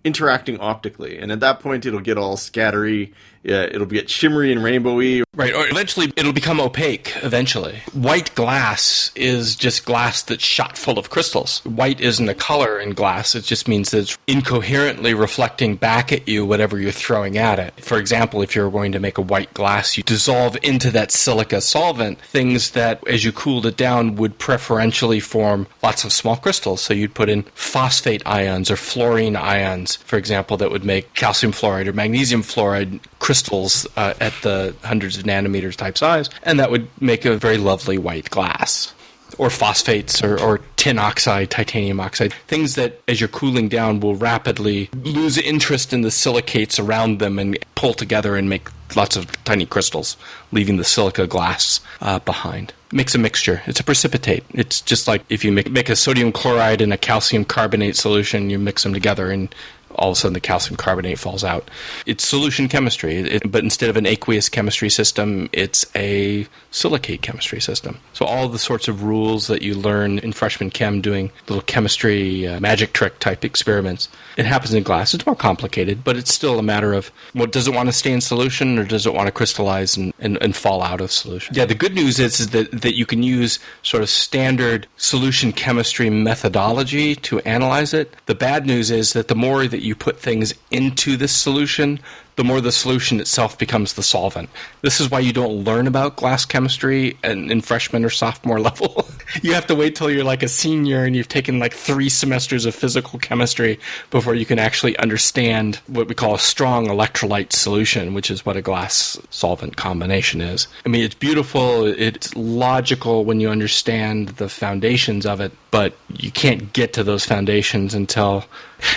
interacting optically. And at that point, it'll get all scattery. It'll get shimmery and rainbowy. Right, or eventually it'll become opaque, eventually. White glass is just glass that's shot full of crystals. White isn't a color in glass, it just means that it's incoherently reflecting back at you whatever you're throwing at it. For example, if you're going to make a white glass, you dissolve into that silica solvent things that, as you cooled it down, would preferentially form lots of small crystals. So you'd put in phosphate ions or fluorine ions, for example, that would make calcium fluoride or magnesium fluoride crystals at the hundreds of nanometers type size, and that would make a very lovely white glass. Or phosphates or tin oxide, titanium oxide, things that as you're cooling down will rapidly lose interest in the silicates around them and pull together and make lots of tiny crystals, leaving the silica glass behind. Makes a mixture. It's a precipitate. It's just like if you make a sodium chloride and a calcium carbonate solution, you mix them together and all of a sudden the calcium carbonate falls out. It's solution chemistry, but instead of an aqueous chemistry system, it's a silicate chemistry system. So all the sorts of rules that you learn in freshman chem doing little chemistry magic trick type experiments, it happens in glass. It's more complicated, but it's still a matter of, what does it want to stay in solution or does it want to crystallize and fall out of solution? Yeah, the good news is that you can use sort of standard solution chemistry methodology to analyze it. The bad news is that the more that you put things into this solution, the more the solution itself becomes the solvent. This is why you don't learn about glass chemistry in freshman or sophomore level. You have to wait till you're like a senior and you've taken like 3 semesters of physical chemistry before you can actually understand what we call a strong electrolyte solution, which is what a glass solvent combination is. I mean, it's beautiful, it's logical when you understand the foundations of it, but you can't get to those foundations until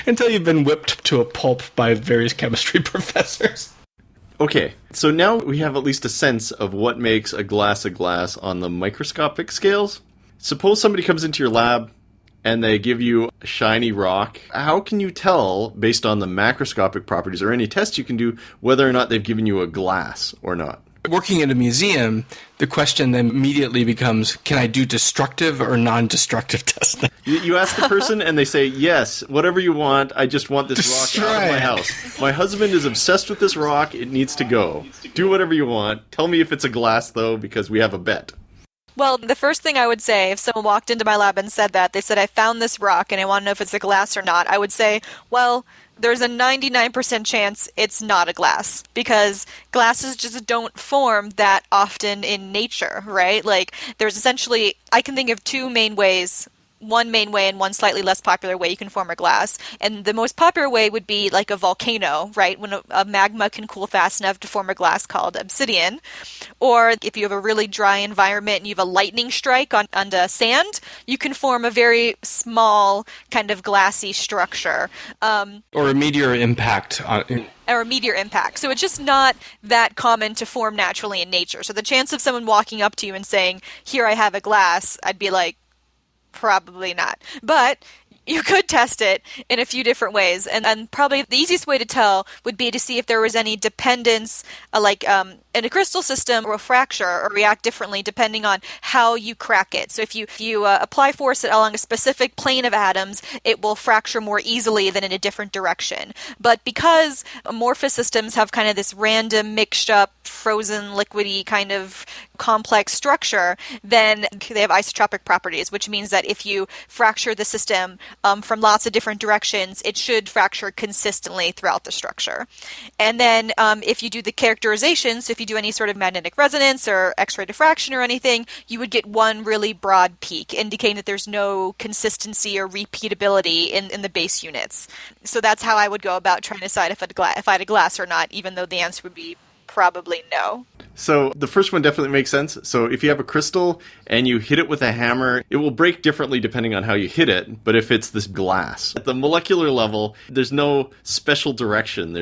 you've been whipped to a pulp by various chemistry professors. Okay, so now we have at least a sense of what makes a glass on the microscopic scales. Suppose somebody comes into your lab and they give you a shiny rock. How can you tell, based on the macroscopic properties or any test you can do, whether or not they've given you a glass or not? Working in a museum, the question then immediately becomes, can I do destructive or non-destructive testing? You ask the person and they say, yes, whatever you want, I just want this rock out of my house. My husband is obsessed with this rock, it needs to go. Do whatever you want. Tell me if it's a glass, though, because we have a bet. Well, the first thing I would say, if someone walked into my lab and said that, they said, I found this rock and I want to know if it's a glass or not, I would say, well, there's a 99% chance it's not a glass, because glasses just don't form that often in nature, right? Like, there's essentially, I can think of 2 main ways, one main way and one slightly less popular way you can form a glass. And the most popular way would be like a volcano, right? When a magma can cool fast enough to form a glass called obsidian. Or if you have a really dry environment and you have a lightning strike on the sand, you can form a very small kind of glassy structure. Or a meteor impact. Or a meteor impact. So it's just not that common to form naturally in nature. So the chance of someone walking up to you and saying, here I have a glass, I'd be like, probably not. But you could test it in a few different ways. And probably the easiest way to tell would be to see if there was any dependence, in a crystal system or a fracture or react differently depending on how you crack it. So if you apply force along a specific plane of atoms, it will fracture more easily than in a different direction. But because amorphous systems have kind of this random mixed up, frozen, liquidy kind of complex structure, then they have isotropic properties, which means that if you fracture the system from lots of different directions, it should fracture consistently throughout the structure. And then if you do the characterization, so if you do any sort of magnetic resonance or X-ray diffraction or anything, you would get one really broad peak, indicating that there's no consistency or repeatability in the base units. So that's how I would go about trying to decide if I had a glass or not, even though the answer would be probably no. So the first one definitely makes sense. So if you have a crystal and you hit it with a hammer, it will break differently depending on how you hit it. But if it's this glass, at the molecular level, there's no special direction.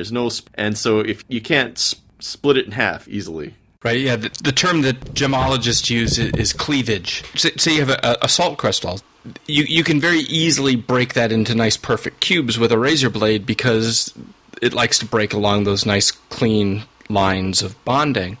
And so if you can't split it in half easily. Right, yeah. The term that gemologists use is cleavage. Say you have a salt crystal. You can very easily break that into nice perfect cubes with a razor blade because it likes to break along those nice clean lines of bonding.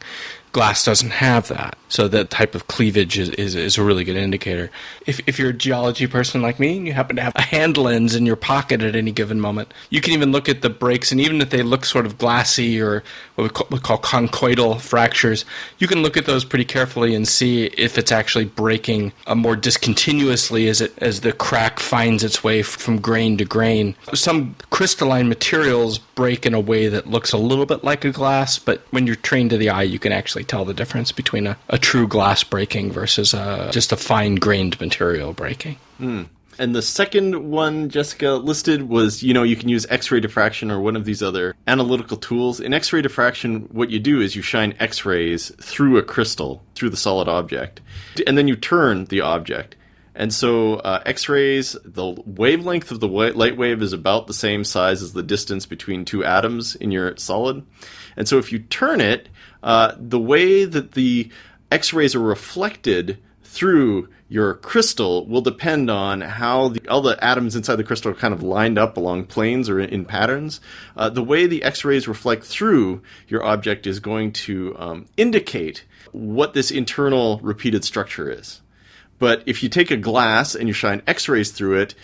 Glass doesn't have that. So that type of cleavage is a really good indicator. If you're a geology person like me and you happen to have a hand lens in your pocket at any given moment, you can even look at the breaks, and even if they look sort of glassy or what we call conchoidal fractures, you can look at those pretty carefully and see if it's actually breaking more discontinuously as the crack finds its way from grain to grain. Some crystalline materials break in a way that looks a little bit like a glass, but when you're trained to the eye, you can actually tell the difference between a true glass breaking versus just a fine-grained material breaking. And the second one Jessica listed was, you can use X-ray diffraction or one of these other analytical tools. In X-ray diffraction, what you do is you shine X-rays through a crystal, through the solid object, and then you turn the object. And so X-rays, the wavelength of the light wave is about the same size as the distance between two atoms in your solid. And so if you turn it, the way that the X-rays are reflected through your crystal will depend on how all the atoms inside the crystal are kind of lined up along planes or in patterns. The way the X-rays reflect through your object is going to indicate what this internal repeated structure is. But if you take a glass and you shine X-rays through it,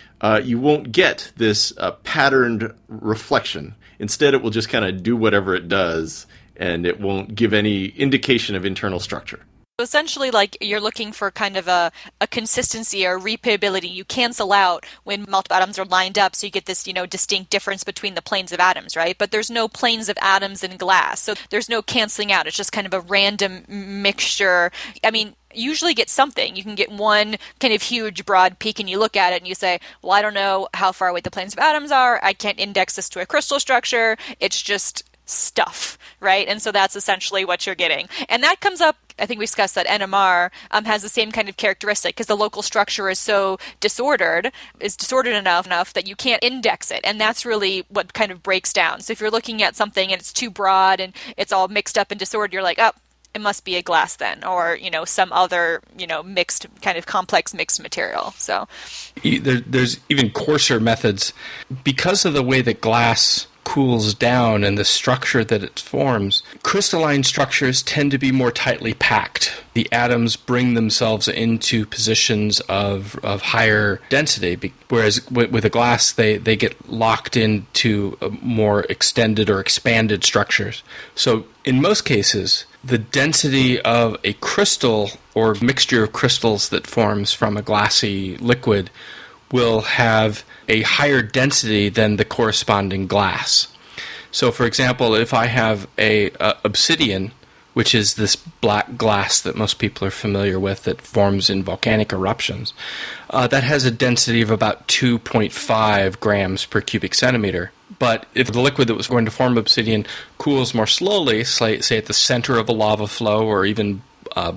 you won't get this patterned reflection. Instead, it will just kind of do whatever it does, and it won't give any indication of internal structure. Essentially, like, you're looking for kind of a consistency or repeatability. You cancel out when multiple atoms are lined up, so you get this, distinct difference between the planes of atoms, right? But there's no planes of atoms in glass, so there's no canceling out. It's just kind of a random mixture. I mean, you usually get something. You can get one kind of huge, broad peak, and you look at it and you say, well, I don't know how far away the planes of atoms are. I can't index this to a crystal structure. It's just stuff, right? And so that's essentially what you're getting. And that comes up, I think we discussed that NMR has the same kind of characteristic because the local structure is so disordered enough that you can't index it. And that's really what kind of breaks down. So if you're looking at something and it's too broad and it's all mixed up and disordered, you're like, oh, it must be a glass then, or, some other, mixed kind of complex mixed material. So there's even coarser methods because of the way that glass cools down and the structure that it forms. Crystalline structures tend to be more tightly packed. The atoms bring themselves into positions of higher density, whereas with a glass, they get locked into more extended or expanded structures. So in most cases, the density of a crystal or mixture of crystals that forms from a glassy liquid will have a higher density than the corresponding glass. So, for example, if I have a obsidian, which is this black glass that most people are familiar with that forms in volcanic eruptions, that has a density of about 2.5 grams per cubic centimeter. But if the liquid that was going to form obsidian cools more slowly, say at the center of a lava flow or even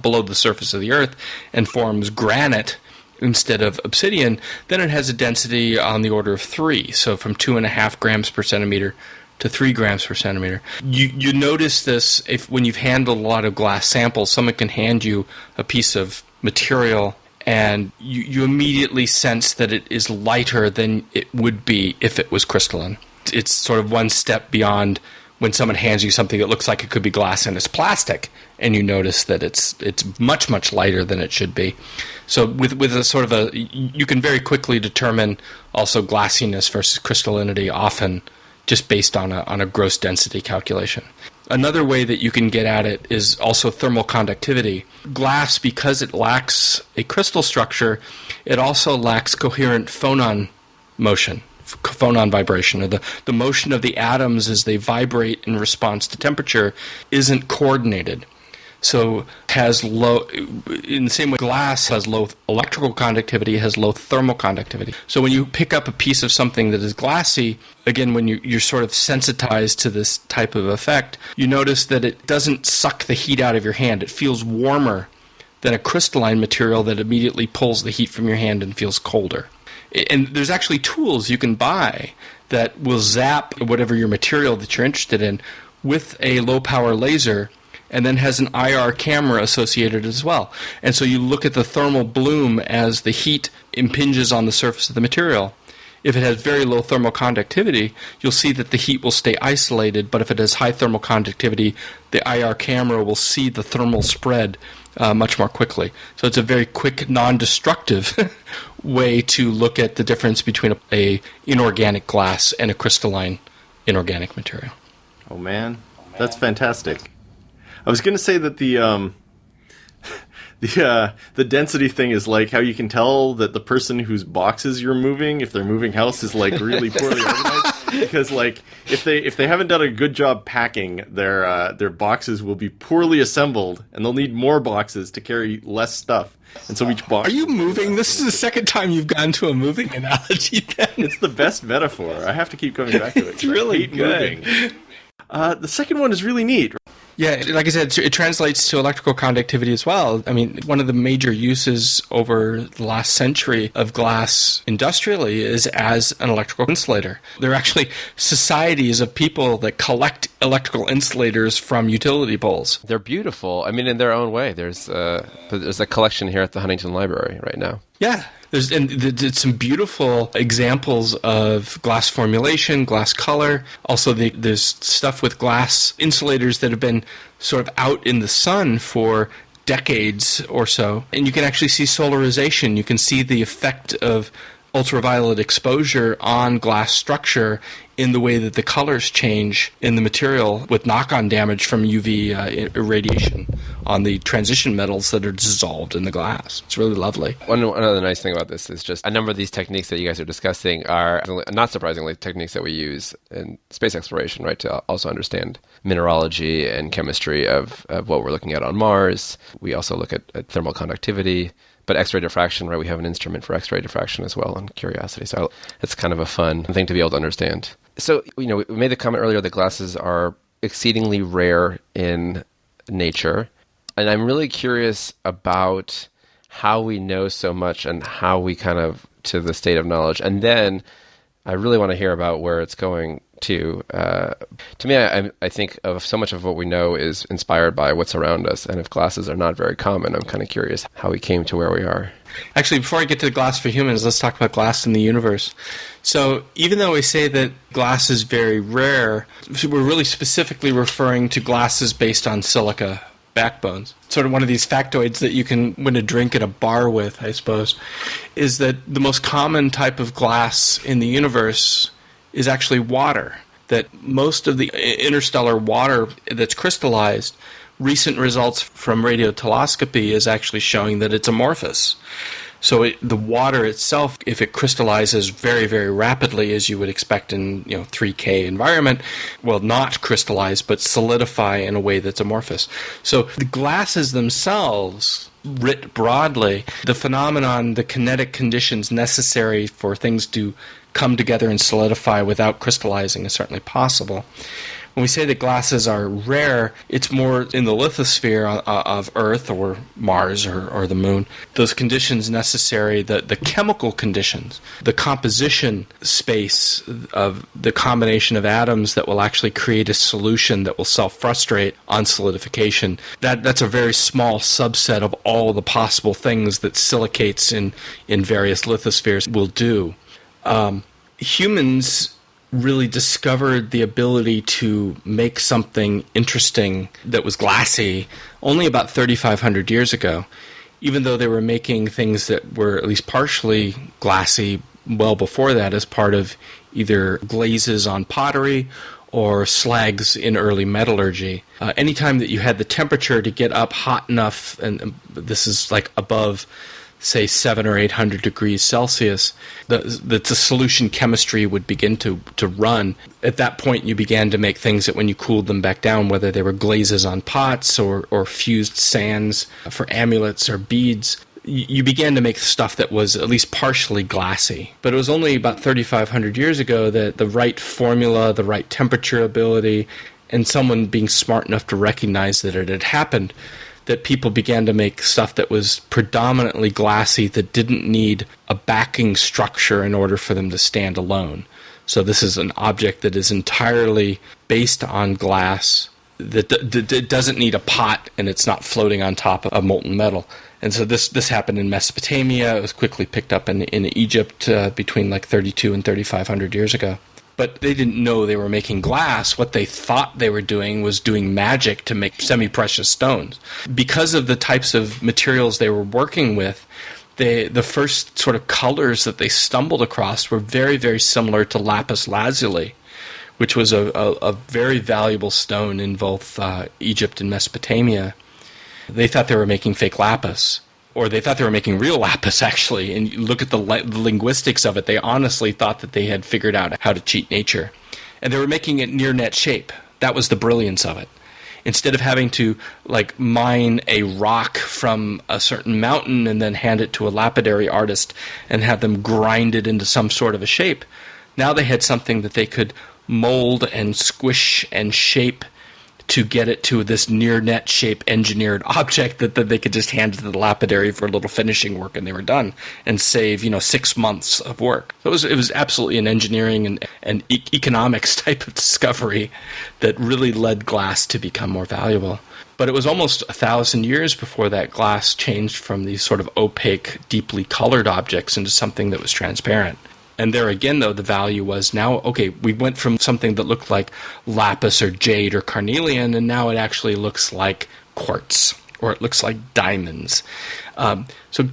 below the surface of the earth, and forms granite instead of obsidian, then it has a density on the order of 3, so from 2.5 grams per centimeter to 3 grams per centimeter. You notice this when you've handled a lot of glass samples. Someone can hand you a piece of material and you immediately sense that it is lighter than it would be if it was crystalline. It's sort of one step beyond when someone hands you something that looks like it could be glass and it's plastic, and you notice that it's much, much lighter than it should be. So with a sort of you can very quickly determine also glassiness versus crystallinity, often just based on a gross density calculation. Another way that you can get at it is also thermal conductivity. Glass, because it lacks a crystal structure, it also lacks coherent phonon motion. Phonon vibration, or the motion of the atoms as they vibrate in response to temperature, isn't coordinated. So has low, in the same way glass has low electrical conductivity, has low thermal conductivity. So when you pick up a piece of something that is glassy, again, when you're sort of sensitized to this type of effect, you notice that it doesn't suck the heat out of your hand. It feels warmer than a crystalline material that immediately pulls the heat from your hand and feels colder. And there's actually tools you can buy that will zap whatever your material that you're interested in with a low-power laser and then has an IR camera associated as well. And so you look at the thermal bloom as the heat impinges on the surface of the material. If it has very low thermal conductivity, you'll see that the heat will stay isolated, but if it has high thermal conductivity, the IR camera will see the thermal spread much more quickly. So it's a very quick, non-destructive way to look at the difference between a inorganic glass and a crystalline inorganic material. Oh man, that's fantastic. I was going to say that the density thing is like how you can tell that the person whose boxes you're moving, if they're moving house, is like really poorly organized. Because like if they haven't done a good job packing, their boxes will be poorly assembled, and they'll need more boxes to carry less stuff. And so each box. Are you moving? This is the second time you've gone to a moving analogy. Then it's the best metaphor. I have to keep coming back to it. It's really good. Moving. The second one is really neat. Yeah, like I said, it translates to electrical conductivity as well. I mean, one of the major uses over the last century of glass industrially is as an electrical insulator. There are actually societies of people that collect electrical insulators from utility poles. They're beautiful. I mean, in their own way. There's a collection here at the Huntington Library right now. Yeah. There's some beautiful examples of glass formulation, glass color. Also, there's stuff with glass insulators that have been sort of out in the sun for decades or so. And you can actually see solarization. You can see the effect of ultraviolet exposure on glass structure in the way that the colors change in the material with knock-on damage from UV irradiation on the transition metals that are dissolved in the glass. It's really lovely. One other nice thing about this is just a number of these techniques that you guys are discussing are, not surprisingly, techniques that we use in space exploration, right, to also understand mineralogy and chemistry of what we're looking at on Mars. We also look at thermal conductivity. But X-ray diffraction, right? We have an instrument for X-ray diffraction as well on Curiosity. So it's kind of a fun thing to be able to understand. So, we made the comment earlier that glasses are exceedingly rare in nature. And I'm really curious about how we know so much and how we kind of to the state of knowledge. And then I really want to hear about where it's going to. To me, I think of so much of what we know is inspired by what's around us. And if glasses are not very common, I'm kind of curious how we came to where we are. Actually, before I get to the glass for humans, let's talk about glass in the universe. So even though we say that glass is very rare, we're really specifically referring to glasses based on silica backbones. Sort of one of these factoids that you can win a drink at a bar with, I suppose, is that the most common type of glass in the universe is actually water. That most of the interstellar water that's crystallized, recent results from radiotelescopy is actually showing that it's amorphous. So the water itself, if it crystallizes very, very rapidly, as you would expect in 3K environment, will not crystallize but solidify in a way that's amorphous. So the glasses themselves, writ broadly, the phenomenon, the kinetic conditions necessary for things to come together and solidify without crystallizing is certainly possible. When we say that glasses are rare, it's more in the lithosphere of Earth or Mars or the Moon. Those conditions necessary, the chemical conditions, the composition space of the combination of atoms that will actually create a solution that will self-frustrate on solidification, that's a very small subset of all the possible things that silicates in various lithospheres will do. Humans really discovered the ability to make something interesting that was glassy only about 3,500 years ago, even though they were making things that were at least partially glassy well before that as part of either glazes on pottery or slags in early metallurgy. Anytime that you had the temperature to get up hot enough, and this is like above say 700 or 800 degrees Celsius, the solution chemistry would begin to run. At that point, you began to make things that when you cooled them back down, whether they were glazes on pots or fused sands for amulets or beads, you began to make stuff that was at least partially glassy. But it was only about 3,500 years ago that the right formula, the right temperature ability, and someone being smart enough to recognize that it had happened, that people began to make stuff that was predominantly glassy that didn't need a backing structure in order for them to stand alone. So this is an object that is entirely based on glass. that doesn't need a pot and it's not floating on top of molten metal. And so this happened in Mesopotamia. It was quickly picked up in Egypt between like 32 and 3,500 years ago. But they didn't know they were making glass. What they thought they were doing was doing magic to make semi-precious stones. Because of the types of materials they were working with, the first sort of colors that they stumbled across were very, very similar to lapis lazuli, which was a very valuable stone in both Egypt and Mesopotamia. They thought they were making fake lapis, or they thought they were making real lapis, actually. And you look at the linguistics of it, they honestly thought that they had figured out how to cheat nature. And they were making it near net shape. That was the brilliance of it. Instead of having to like mine a rock from a certain mountain and then hand it to a lapidary artist and have them grind it into some sort of a shape, now they had something that they could mold and squish and shape to get it to this near net shape engineered object that they could just hand to the lapidary for a little finishing work, and they were done, and save 6 months of work. So it was absolutely an engineering and economics type of discovery that really led glass to become more valuable. But it was almost 1,000 years before that glass changed from these sort of opaque, deeply colored objects into something that was transparent. And there again, though, the value was now, okay, we went from something that looked like lapis or jade or carnelian, and now it actually looks like quartz, or it looks like diamonds. So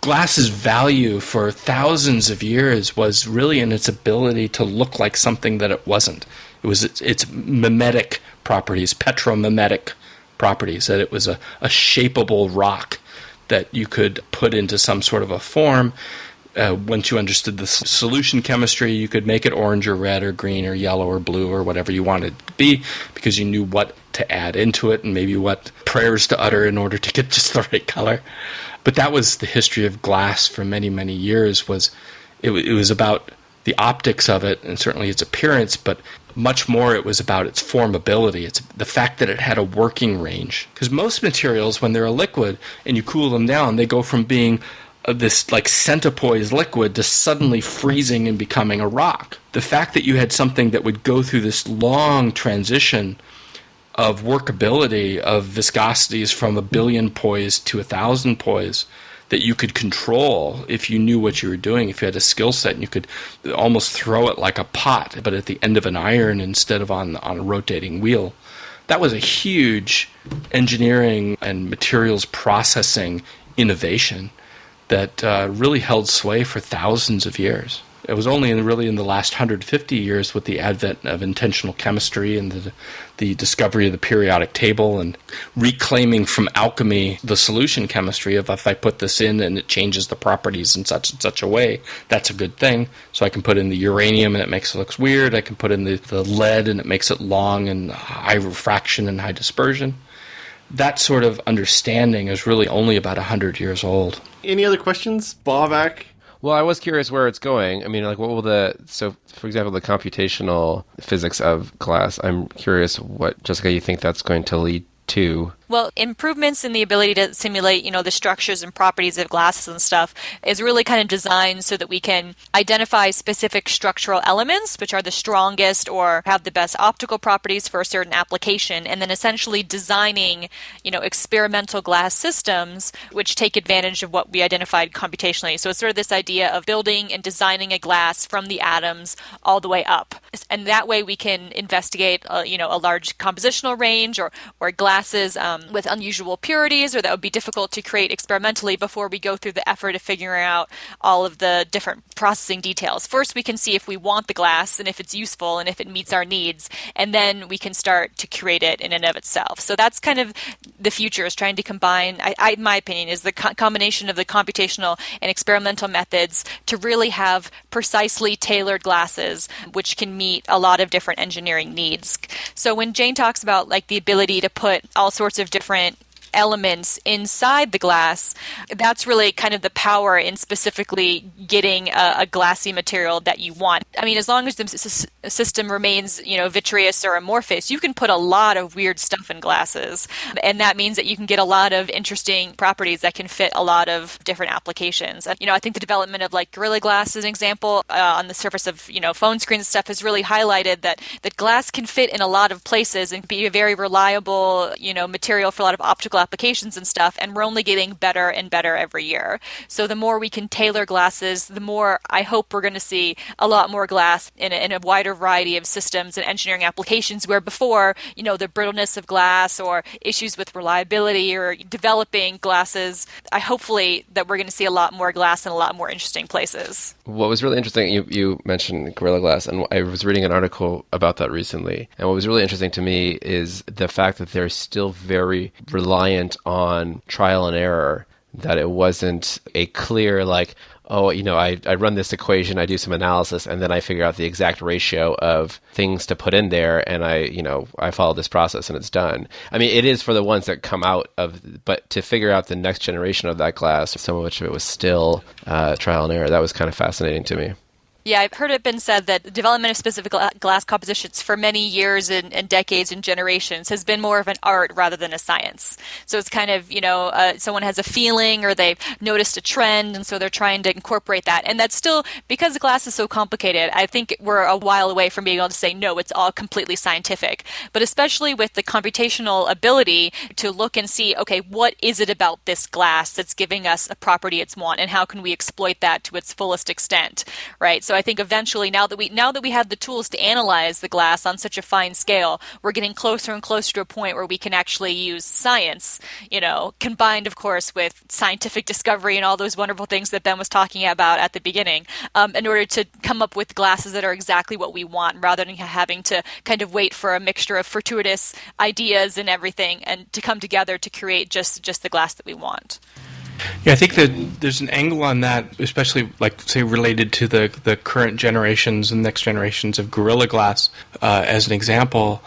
glass's value for thousands of years was really in its ability to look like something that it wasn't. It was its mimetic properties, petromimetic properties, that it was a shapeable rock that you could put into some sort of a form. Once you understood the solution chemistry, you could make it orange or red or green or yellow or blue or whatever you wanted it to be, because you knew what to add into it and maybe what prayers to utter in order to get just the right color. But that was the history of glass for many, many years. It was about the optics of it and certainly its appearance, but much more it was about its formability. It's the fact that it had a working range. Because most materials, when they're a liquid and you cool them down, they go from being this like centipoise liquid to suddenly freezing and becoming a rock. The fact that you had something that would go through this long transition of workability, of viscosities from 1 billion poise to 1,000 poise, that you could control if you knew what you were doing, if you had a skill set, and you could almost throw it like a pot, but at the end of an iron instead of on a rotating wheel. That was a huge engineering and materials processing innovation that really held sway for thousands of years. It was only in the last 150 years, with the advent of intentional chemistry and the discovery of the periodic table and reclaiming from alchemy the solution chemistry of, if I put this in and it changes the properties in such and such a way, that's a good thing. So I can put in the uranium and it makes it look weird. I can put in the lead and it makes it long and high refraction and high dispersion. That sort of understanding is really only about 100 years old. Any other questions, Bobak? Well, I was curious where it's going. I mean, like, what will so, for example, the computational physics of glass, I'm curious what, Jessica, you think that's going to lead to? Well, improvements in the ability to simulate, the structures and properties of glasses and stuff is really kind of designed so that we can identify specific structural elements, which are the strongest or have the best optical properties for a certain application, and then essentially designing, experimental glass systems which take advantage of what we identified computationally. So it's sort of this idea of building and designing a glass from the atoms all the way up. And that way we can investigate, a large compositional range or glasses with unusual purities, or that would be difficult to create experimentally before we go through the effort of figuring out all of the different processing details. First, we can see if we want the glass and if it's useful and if it meets our needs, and then we can start to create it in and of itself. So that's kind of the future, is trying to combine, in my opinion, is the combination of the computational and experimental methods to really have precisely tailored glasses which can meet a lot of different engineering needs. So when Jane talks about like the ability to put all sorts of different elements inside the glass, that's really kind of the power in specifically getting a glassy material that you want. I mean, as long as the system remains, vitreous or amorphous, you can put a lot of weird stuff in glasses. And that means that you can get a lot of interesting properties that can fit a lot of different applications. I think the development of like Gorilla Glass as an example on the surface of, phone screens and stuff has really highlighted that glass can fit in a lot of places and be a very reliable, material for a lot of optical applications and stuff, and we're only getting better and better every year. So the more we can tailor glasses, the more I hope we're going to see a lot more glass in a wider variety of systems and engineering applications, where before, the brittleness of glass or issues with reliability or developing glasses, hopefully that we're going to see a lot more glass in a lot more interesting places. What was really interesting, you mentioned Gorilla Glass, and I was reading an article about that recently, and what was really interesting to me is the fact that they're still very reliant on trial and error, that it wasn't a clear, like, I run this equation, I do some analysis, and then I figure out the exact ratio of things to put in there, and I follow this process and it's done. I mean, it is for the ones that come out of, but to figure out the next generation of that glass, some of which of it was still trial and error, that was kind of fascinating to me. Yeah, I've heard it been said that the development of specific glass compositions for many years and decades and generations has been more of an art rather than a science. So it's kind of, someone has a feeling or they've noticed a trend, and so they're trying to incorporate that. And that's still, because glass is so complicated, I think we're a while away from being able to say, no, it's all completely scientific. But especially with the computational ability to look and see, okay, what is it about this glass that's giving us a property it's want, and how can we exploit that to its fullest extent, right? So I think eventually, now that we have the tools to analyze the glass on such a fine scale, we're getting closer and closer to a point where we can actually use science, combined, of course, with scientific discovery and all those wonderful things that Ben was talking about at the beginning, in order to come up with glasses that are exactly what we want, rather than having to kind of wait for a mixture of fortuitous ideas and everything and to come together to create just the glass that we want. Yeah, I think that there's an angle on that, especially, like, say, related to the current generations and next generations of Gorilla Glass, as an example,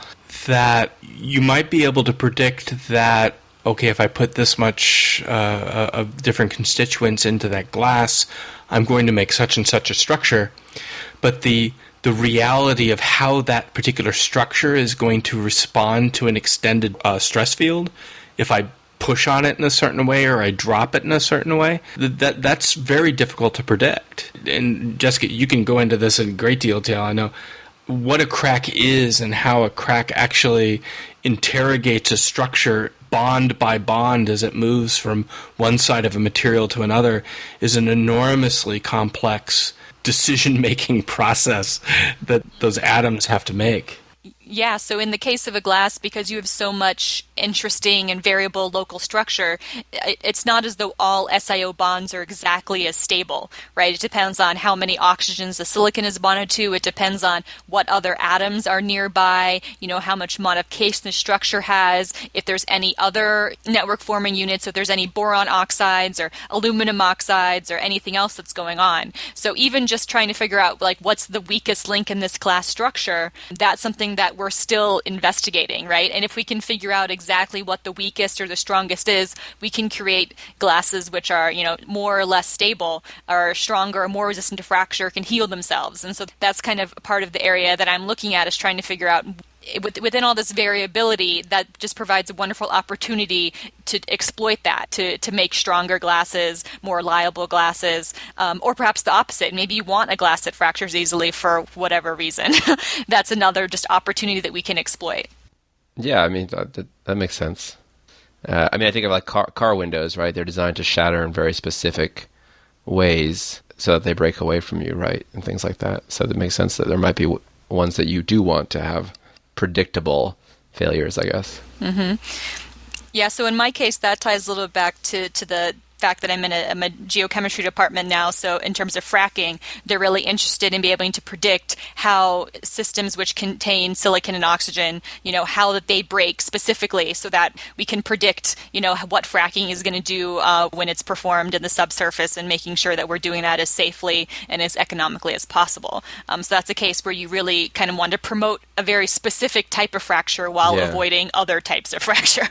that you might be able to predict that, okay, if I put this much of different constituents into that glass, I'm going to make such and such a structure. But the reality of how that particular structure is going to respond to an extended stress field, if I push on it in a certain way or I drop it in a certain way, that's very difficult to predict. And Jessica, you can go into this in great detail, I know, what a crack is and how a crack actually interrogates a structure bond by bond as it moves from one side of a material to another is an enormously complex decision-making process that those atoms have to make. Yeah, so in the case of a glass, because you have so much interesting and variable local structure, it's not as though all SiO bonds are exactly as stable, right? It depends on how many oxygens the silicon is bonded to. It depends on what other atoms are nearby, how much modification the structure has, if there's any other network-forming units, if there's any boron oxides or aluminum oxides or anything else that's going on. So even just trying to figure out, like, what's the weakest link in this glass structure, that's something that we're still investigating, right? And if we can figure out exactly what the weakest or the strongest is, we can create glasses which are, more or less stable, are stronger, or more resistant to fracture, can heal themselves. And so that's kind of part of the area that I'm looking at, is trying to figure out, within all this variability, that just provides a wonderful opportunity to exploit that, to make stronger glasses, more reliable glasses, or perhaps the opposite. Maybe you want a glass that fractures easily for whatever reason. That's another just opportunity that we can exploit. Yeah, I mean, that makes sense. I think of like car windows, right? They're designed to shatter in very specific ways so that they break away from you, right? And things like that. So that makes sense that there might be ones that you do want to have predictable failures, I guess. Mm-hmm. Yeah, so in my case, that ties a little bit back to the fact that I'm in a geochemistry department now, so in terms of fracking, they're really interested in being able to predict how systems which contain silicon and oxygen, how that they break specifically so that we can predict, what fracking is going to do when it's performed in the subsurface, and making sure that we're doing that as safely and as economically as possible. So that's a case where you really kind of want to promote a very specific type of fracture while avoiding other types of fracture.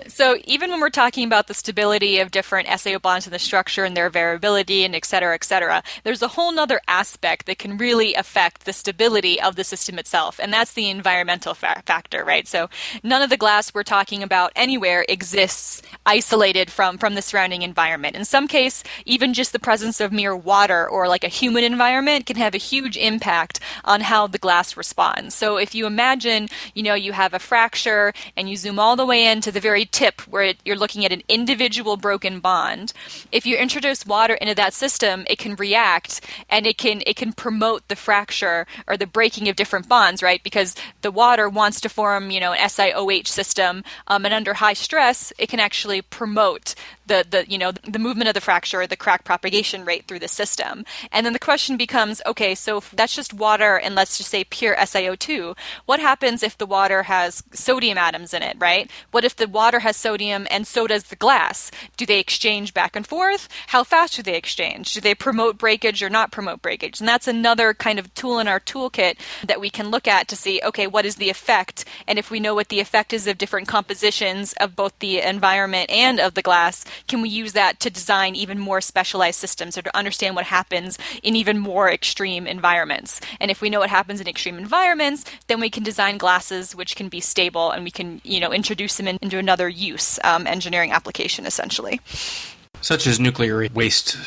So even when we're talking about the stability of different SAO bonds in the structure and their variability and et cetera, there's a whole nother aspect that can really affect the stability of the system itself, and that's the environmental factor, right? So none of the glass we're talking about anywhere exists isolated from the surrounding environment. In some case, even just the presence of mere water or like a humid environment can have a huge impact on how the glass responds. So if you imagine, you have a fracture and you zoom all the way into the very tip where you're looking at an individual broken bond. If you introduce water into that system, it can react and it can promote the fracture or the breaking of different bonds, right? Because the water wants to form, an SiOH system, and under high stress, it can actually promote the movement of the fracture, the crack propagation rate through the system. And then the question becomes, okay, so if that's just water and let's just say pure SiO2, what happens if the water has sodium atoms in it, right? What if the water has sodium and so does the glass? Do they exchange back and forth? How fast do they exchange? Do they promote breakage or not promote breakage? And that's another kind of tool in our toolkit that we can look at to see, okay, what is the effect? And if we know what the effect is of different compositions of both the environment and of the glass, can we use that to design even more specialized systems or to understand what happens in even more extreme environments? And if we know what happens in extreme environments, then we can design glasses which can be stable and we can, introduce them into another use, engineering application essentially. Such as nuclear waste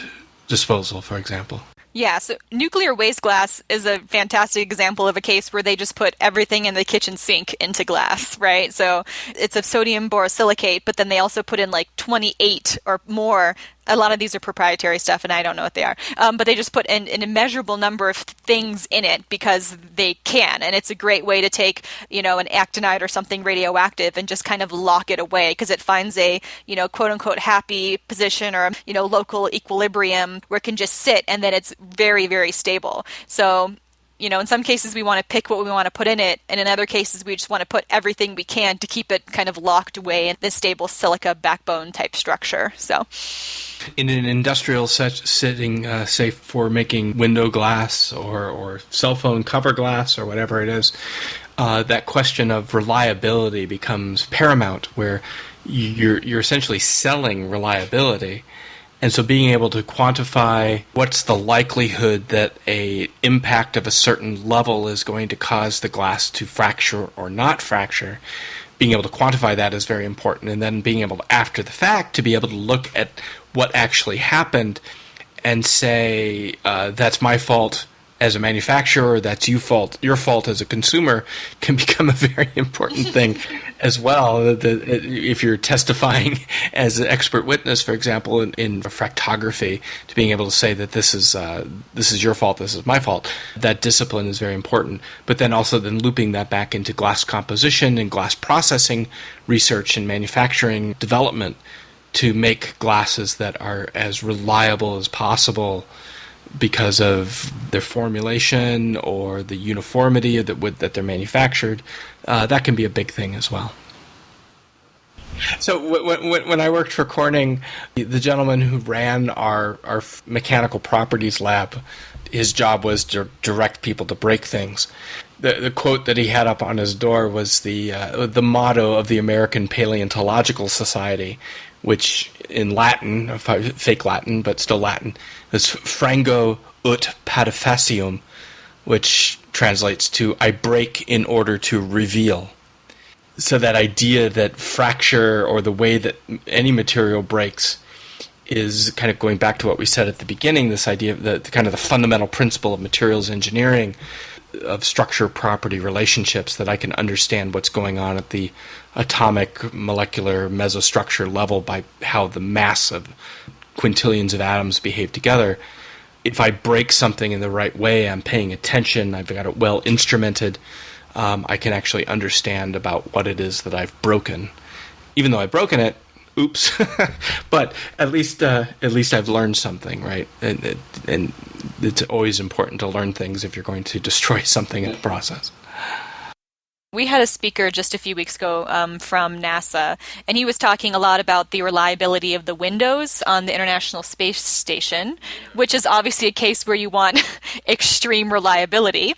disposal, for example. Yeah, so nuclear waste glass is a fantastic example of a case where they just put everything in the kitchen sink into glass, right? So it's a sodium borosilicate, but then they also put in like 28 or more. A lot of these are proprietary stuff, and I don't know what they are. But they just put an immeasurable number of things in it because they can. And it's a great way to take, an actinide or something radioactive and just kind of lock it away because it finds a, quote-unquote happy position or, local equilibrium where it can just sit and then it's very, very stable. So in some cases we want to pick what we want to put in it, and in other cases we just want to put everything we can to keep it kind of locked away in this stable silica backbone type structure. So in an industrial setting, say for making window glass or cell phone cover glass or whatever it is, that question of reliability becomes paramount, where you're essentially selling reliability. And so being able to quantify what's the likelihood that a impact of a certain level is going to cause the glass to fracture or not fracture, being able to quantify that is very important. And then being able to, after the fact, to be able to look at what actually happened and say, that's my fault as a manufacturer, that's your fault as a consumer, can become a very important thing as well. If you're testifying as an expert witness, for example, in fractography, to being able to say that this is your fault, this is my fault, that discipline is very important. But then also looping that back into glass composition and glass processing research and manufacturing development to make glasses that are as reliable as possible because of their formulation or the uniformity that they're manufactured, that can be a big thing as well. So when I worked for Corning, the gentleman who ran our mechanical properties lab, his job was to direct people to break things. The quote that he had up on his door was the motto of the American Paleontological Society, which in Latin, fake Latin, but still Latin, is frango ut padafacium, which translates to I break in order to reveal. So that idea that fracture or the way that any material breaks is kind of going back to what we said at the beginning, this idea of the kind of the fundamental principle of materials engineering, of structure property relationships, that I can understand what's going on at the atomic, molecular, mesostructure level by how the mass of quintillions of atoms behave together. If I break something in the right way, I'm paying attention, I've got it well instrumented, I can actually understand about what it is that I've broken. Even though I've broken it, oops. But at least I've learned something, right? And it's always important to learn things if you're going to destroy something in the process. We had a speaker just a few weeks ago from NASA, and he was talking a lot about the reliability of the windows on the International Space Station, which is obviously a case where you want extreme reliability,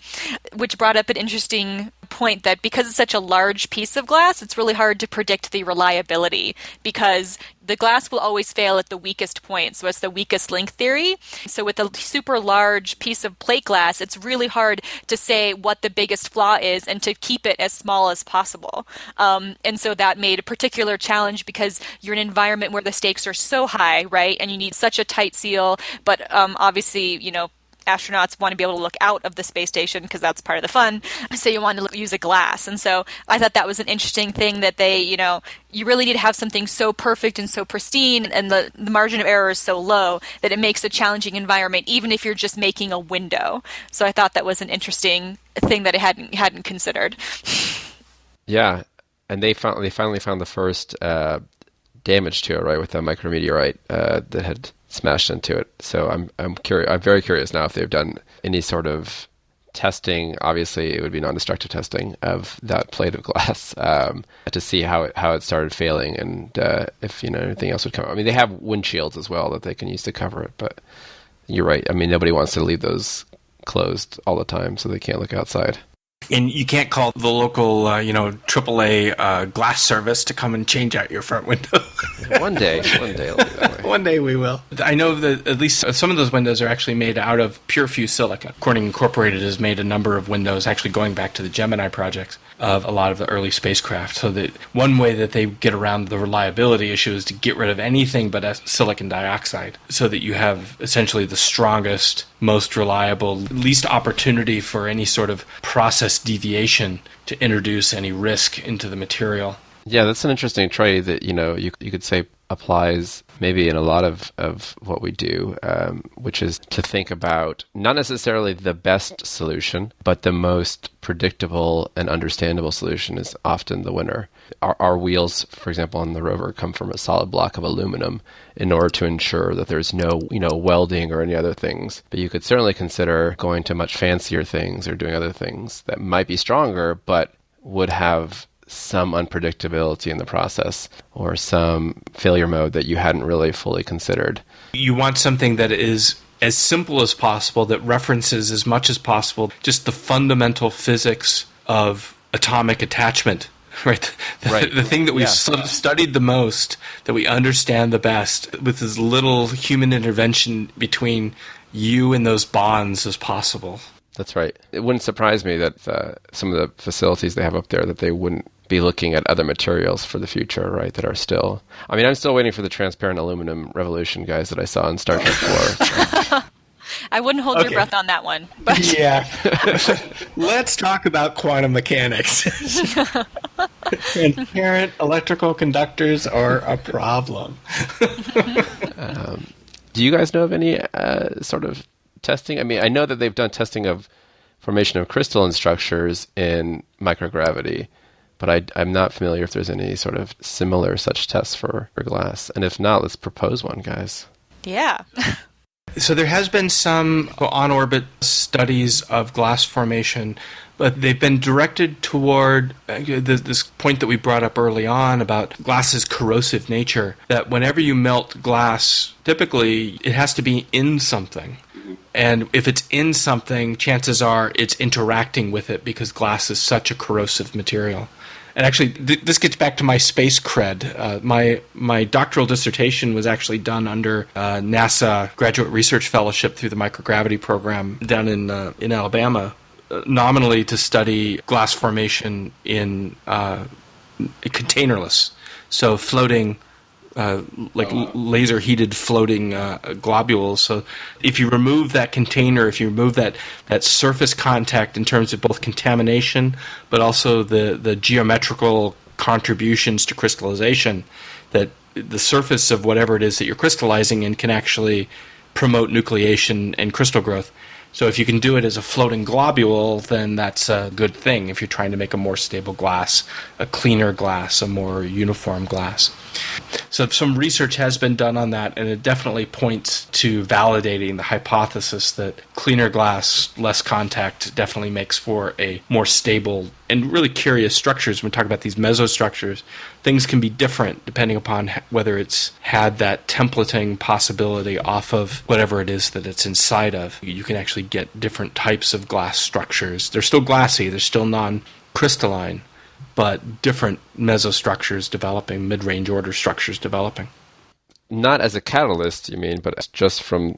which brought up an interesting point that because it's such a large piece of glass, it's really hard to predict the reliability because the glass will always fail at the weakest point. So it's the weakest link theory. So with a super large piece of plate glass, it's really hard to say what the biggest flaw is and to keep it as small as possible. And so that made a particular challenge because you're in an environment where the stakes are so high, right? And you need such a tight seal. But obviously, astronauts want to be able to look out of the space station because that's part of the fun. So you want to use a glass. And so I thought that was an interesting thing that they, you really need to have something so perfect and so pristine and the margin of error is so low that it makes a challenging environment even if you're just making a window. So I thought that was an interesting thing that I hadn't considered. Yeah, and they finally found the first damage to it, right, with a micrometeorite that had smashed into it. So I'm curious. I'm very curious now if they've done any sort of testing. Obviously, it would be non-destructive testing of that plate of glass to see how it started failing and if anything else would come. I mean, they have windshields as well that they can use to cover it. But you're right. I mean, nobody wants to leave those closed all the time, so they can't look outside. And you can't call the local, AAA glass service to come and change out your front window. One day it'll be that way. One day we will. I know that at least some of those windows are actually made out of pure fused silica. Corning Incorporated has made a number of windows, actually going back to the Gemini projects, of a lot of the early spacecraft. So that one way that they get around the reliability issue is to get rid of anything but silicon dioxide, so that you have essentially the strongest, most reliable, least opportunity for any sort of process deviation to introduce any risk into the material. Yeah, that's an interesting trait that you could say applies maybe in a lot of what we do, which is to think about not necessarily the best solution, but the most predictable and understandable solution is often the winner. Our wheels, for example, on the rover come from a solid block of aluminum in order to ensure that there's no welding or any other things. But you could certainly consider going to much fancier things or doing other things that might be stronger, but would have some unpredictability in the process or some failure mode that you hadn't really fully considered. You want something that is as simple as possible, that references as much as possible just the fundamental physics of atomic attachment, right? The thing that we've studied the most, that we understand the best, with as little human intervention between you and those bonds as possible. That's right. It wouldn't surprise me that some of the facilities they have up there, that they wouldn't be looking at other materials for the future, right, that are still... I mean, I'm still waiting for the transparent aluminum revolution, guys, that I saw in Star Trek 4. I wouldn't hold your breath on that one. But yeah. Let's talk about quantum mechanics. Transparent electrical conductors are a problem. Do you guys know of any sort of testing? I mean, I know that they've done testing of formation of crystalline structures in microgravity, but I'm not familiar if there's any sort of similar such tests for glass. And if not, let's propose one, guys. Yeah. So there has been some on-orbit studies of glass formation, but they've been directed toward this point that we brought up early on about glass's corrosive nature, that whenever you melt glass, typically it has to be in something. And if it's in something, chances are it's interacting with it because glass is such a corrosive material. And actually, this gets back to my space cred. My doctoral dissertation was actually done under NASA Graduate Research Fellowship through the Microgravity Program down in Alabama, nominally to study glass formation in containerless, so floating, laser-heated floating globules. So if you remove that container, if you remove that surface contact in terms of both contamination, but also the geometrical contributions to crystallization, that the surface of whatever it is that you're crystallizing in can actually promote nucleation and crystal growth. So if you can do it as a floating globule, then that's a good thing if you're trying to make a more stable glass, a cleaner glass, a more uniform glass. So some research has been done on that, and it definitely points to validating the hypothesis that cleaner glass, less contact, definitely makes for a more stable and really curious structures. When we talk about these mesostructures, things can be different depending upon whether it's had that templating possibility off of whatever it is that it's inside of. You can actually get different types of glass structures. They're still glassy, they're still non-crystalline, but different mesostructures developing, mid-range order structures developing. Not as a catalyst, you mean, but just from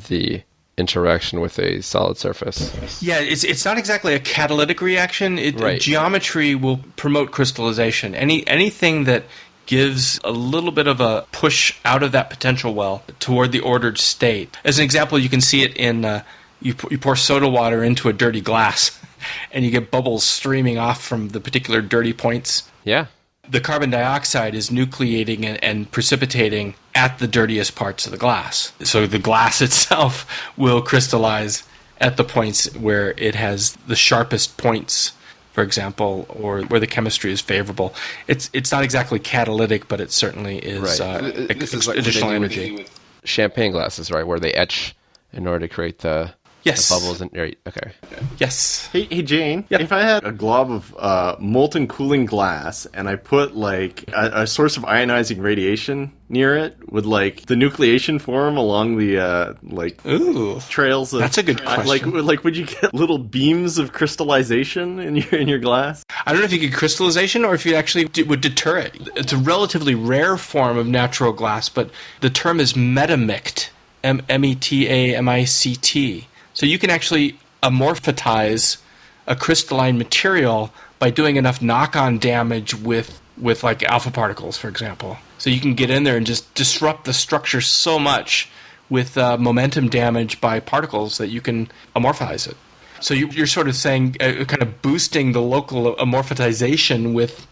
the interaction with a solid surface. Yeah, it's not exactly a catalytic reaction. Right. Geometry will promote crystallization. Anything that gives a little bit of a push out of that potential well toward the ordered state. As an example, you can see it in you pour soda water into a dirty glass, and you get bubbles streaming off from the particular dirty points. Yeah. The carbon dioxide is nucleating and precipitating at the dirtiest parts of the glass. So the glass itself will crystallize at the points where it has the sharpest points, for example, or where the chemistry is favorable. It's not exactly catalytic, but it certainly is This is like additional what they do energy. with champagne glasses, right, where they etch in order to create the bubbles. Right. Okay. Yes. Hey Jane, Yep. if I had a glob of molten cooling glass and I put like a source of ionizing radiation near it, would like the nucleation form along the Ooh. trails of, That's a good question. Like would you get little beams of crystallization in your glass? I don't know if you get crystallization or if you actually would deter it. It's a relatively rare form of natural glass, but the term is metamict, METAMICT. So you can actually amorphize a crystalline material by doing enough knock-on damage with like alpha particles, for example. So you can get in there and just disrupt the structure so much with momentum damage by particles that you can amorphize it. So you're sort of saying, kind of boosting the local amorphization with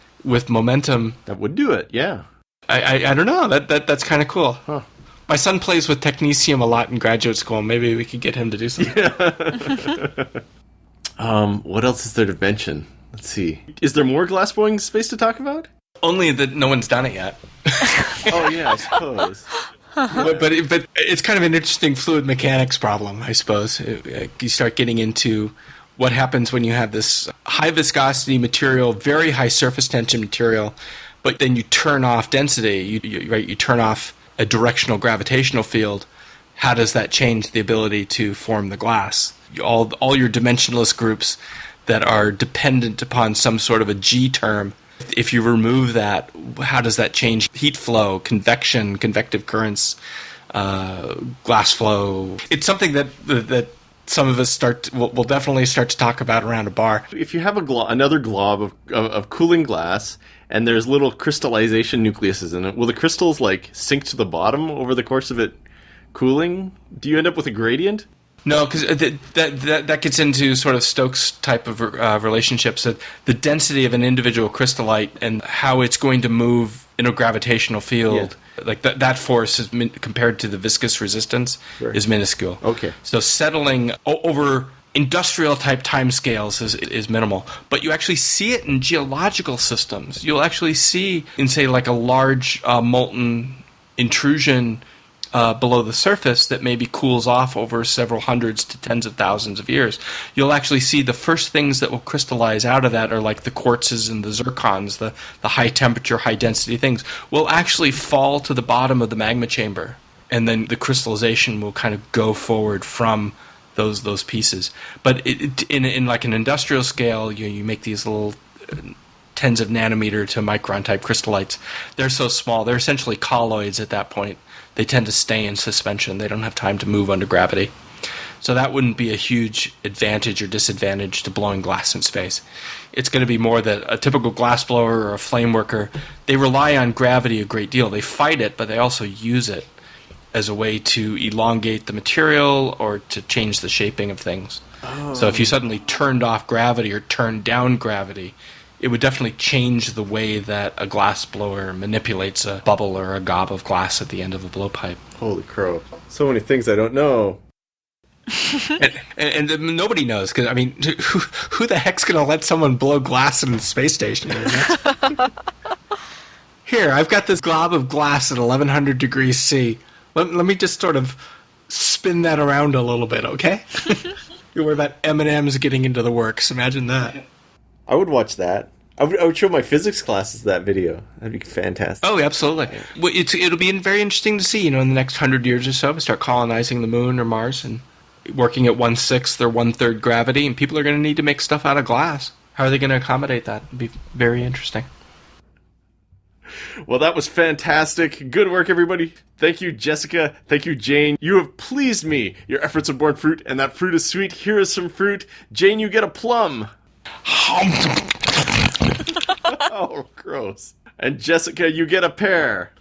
momentum. That would do it, yeah. I don't know. That's kind of cool. Huh. My son plays with technetium a lot in graduate school. Maybe we could get him to do something. What else is there to mention? Let's see. Is there more glassblowing space to talk about? Only that no one's done it yet. Oh yeah, I suppose. but it's kind of an interesting fluid mechanics problem, I suppose. You start getting into what happens when you have this high viscosity material, very high surface tension material, but then you turn off density. You turn off a directional gravitational field. How does that change the ability to form the glass? All your dimensionless groups that are dependent upon some sort of a G term, if you remove that, how does that change heat flow, convection, convective currents, glass flow? It's something that some of us will definitely start to talk about around a bar. If you have another glob of cooling glass and there's little crystallization nucleuses in it, will the crystals like sink to the bottom over the course of it cooling? Do you end up with a gradient? No, because that gets into sort of Stokes type of relationships. That the density of an individual crystallite and how it's going to move in a gravitational field, like that force is compared to the viscous resistance is minuscule. Okay. So settling over industrial type timescales is minimal, but you actually see it in geological systems. You'll actually see in, say, like a large molten intrusion below the surface that maybe cools off over several hundreds to tens of thousands of years. You'll actually see the first things that will crystallize out of that are like the quartzes and the zircons, the high temperature, high density things, will actually fall to the bottom of the magma chamber, and then the crystallization will kind of go forward from those pieces. But in like an industrial scale, you make these little tens of nanometer to micron type crystallites. They're so small, they're essentially colloids at that point. They tend to stay in suspension. They don't have time to move under gravity. So that wouldn't be a huge advantage or disadvantage to blowing glass in space. It's going to be more that a typical glassblower or a flame worker, they rely on gravity a great deal. They fight it, but they also use it as a way to elongate the material or to change the shaping of things. Oh. So if you suddenly turned off gravity or turned down gravity, it would definitely change the way that a glass blower manipulates a bubble or a gob of glass at the end of a blowpipe. Holy crow. So many things I don't know. and nobody knows, because, I mean, who the heck's going to let someone blow glass in the space station? Here, I've got this glob of glass at 1100 degrees C. Let me just sort of spin that around a little bit, okay? You worry about M&Ms getting into the works. Imagine that. I would watch that. I would show my physics classes that video. That'd be fantastic. Oh, absolutely. Well, it'll be very interesting to see, in the next 100 years or so, we start colonizing the moon or Mars and working at 1/6 or 1/3 gravity, and people are going to need to make stuff out of glass. How are they going to accommodate that? It'll be very interesting. Well, that was fantastic. Good work, everybody. Thank you, Jessica. Thank you, Jane. You have pleased me. Your efforts have borne fruit, and that fruit is sweet. Here is some fruit. Jane, you get a plum. Oh, gross. And Jessica, you get a pear.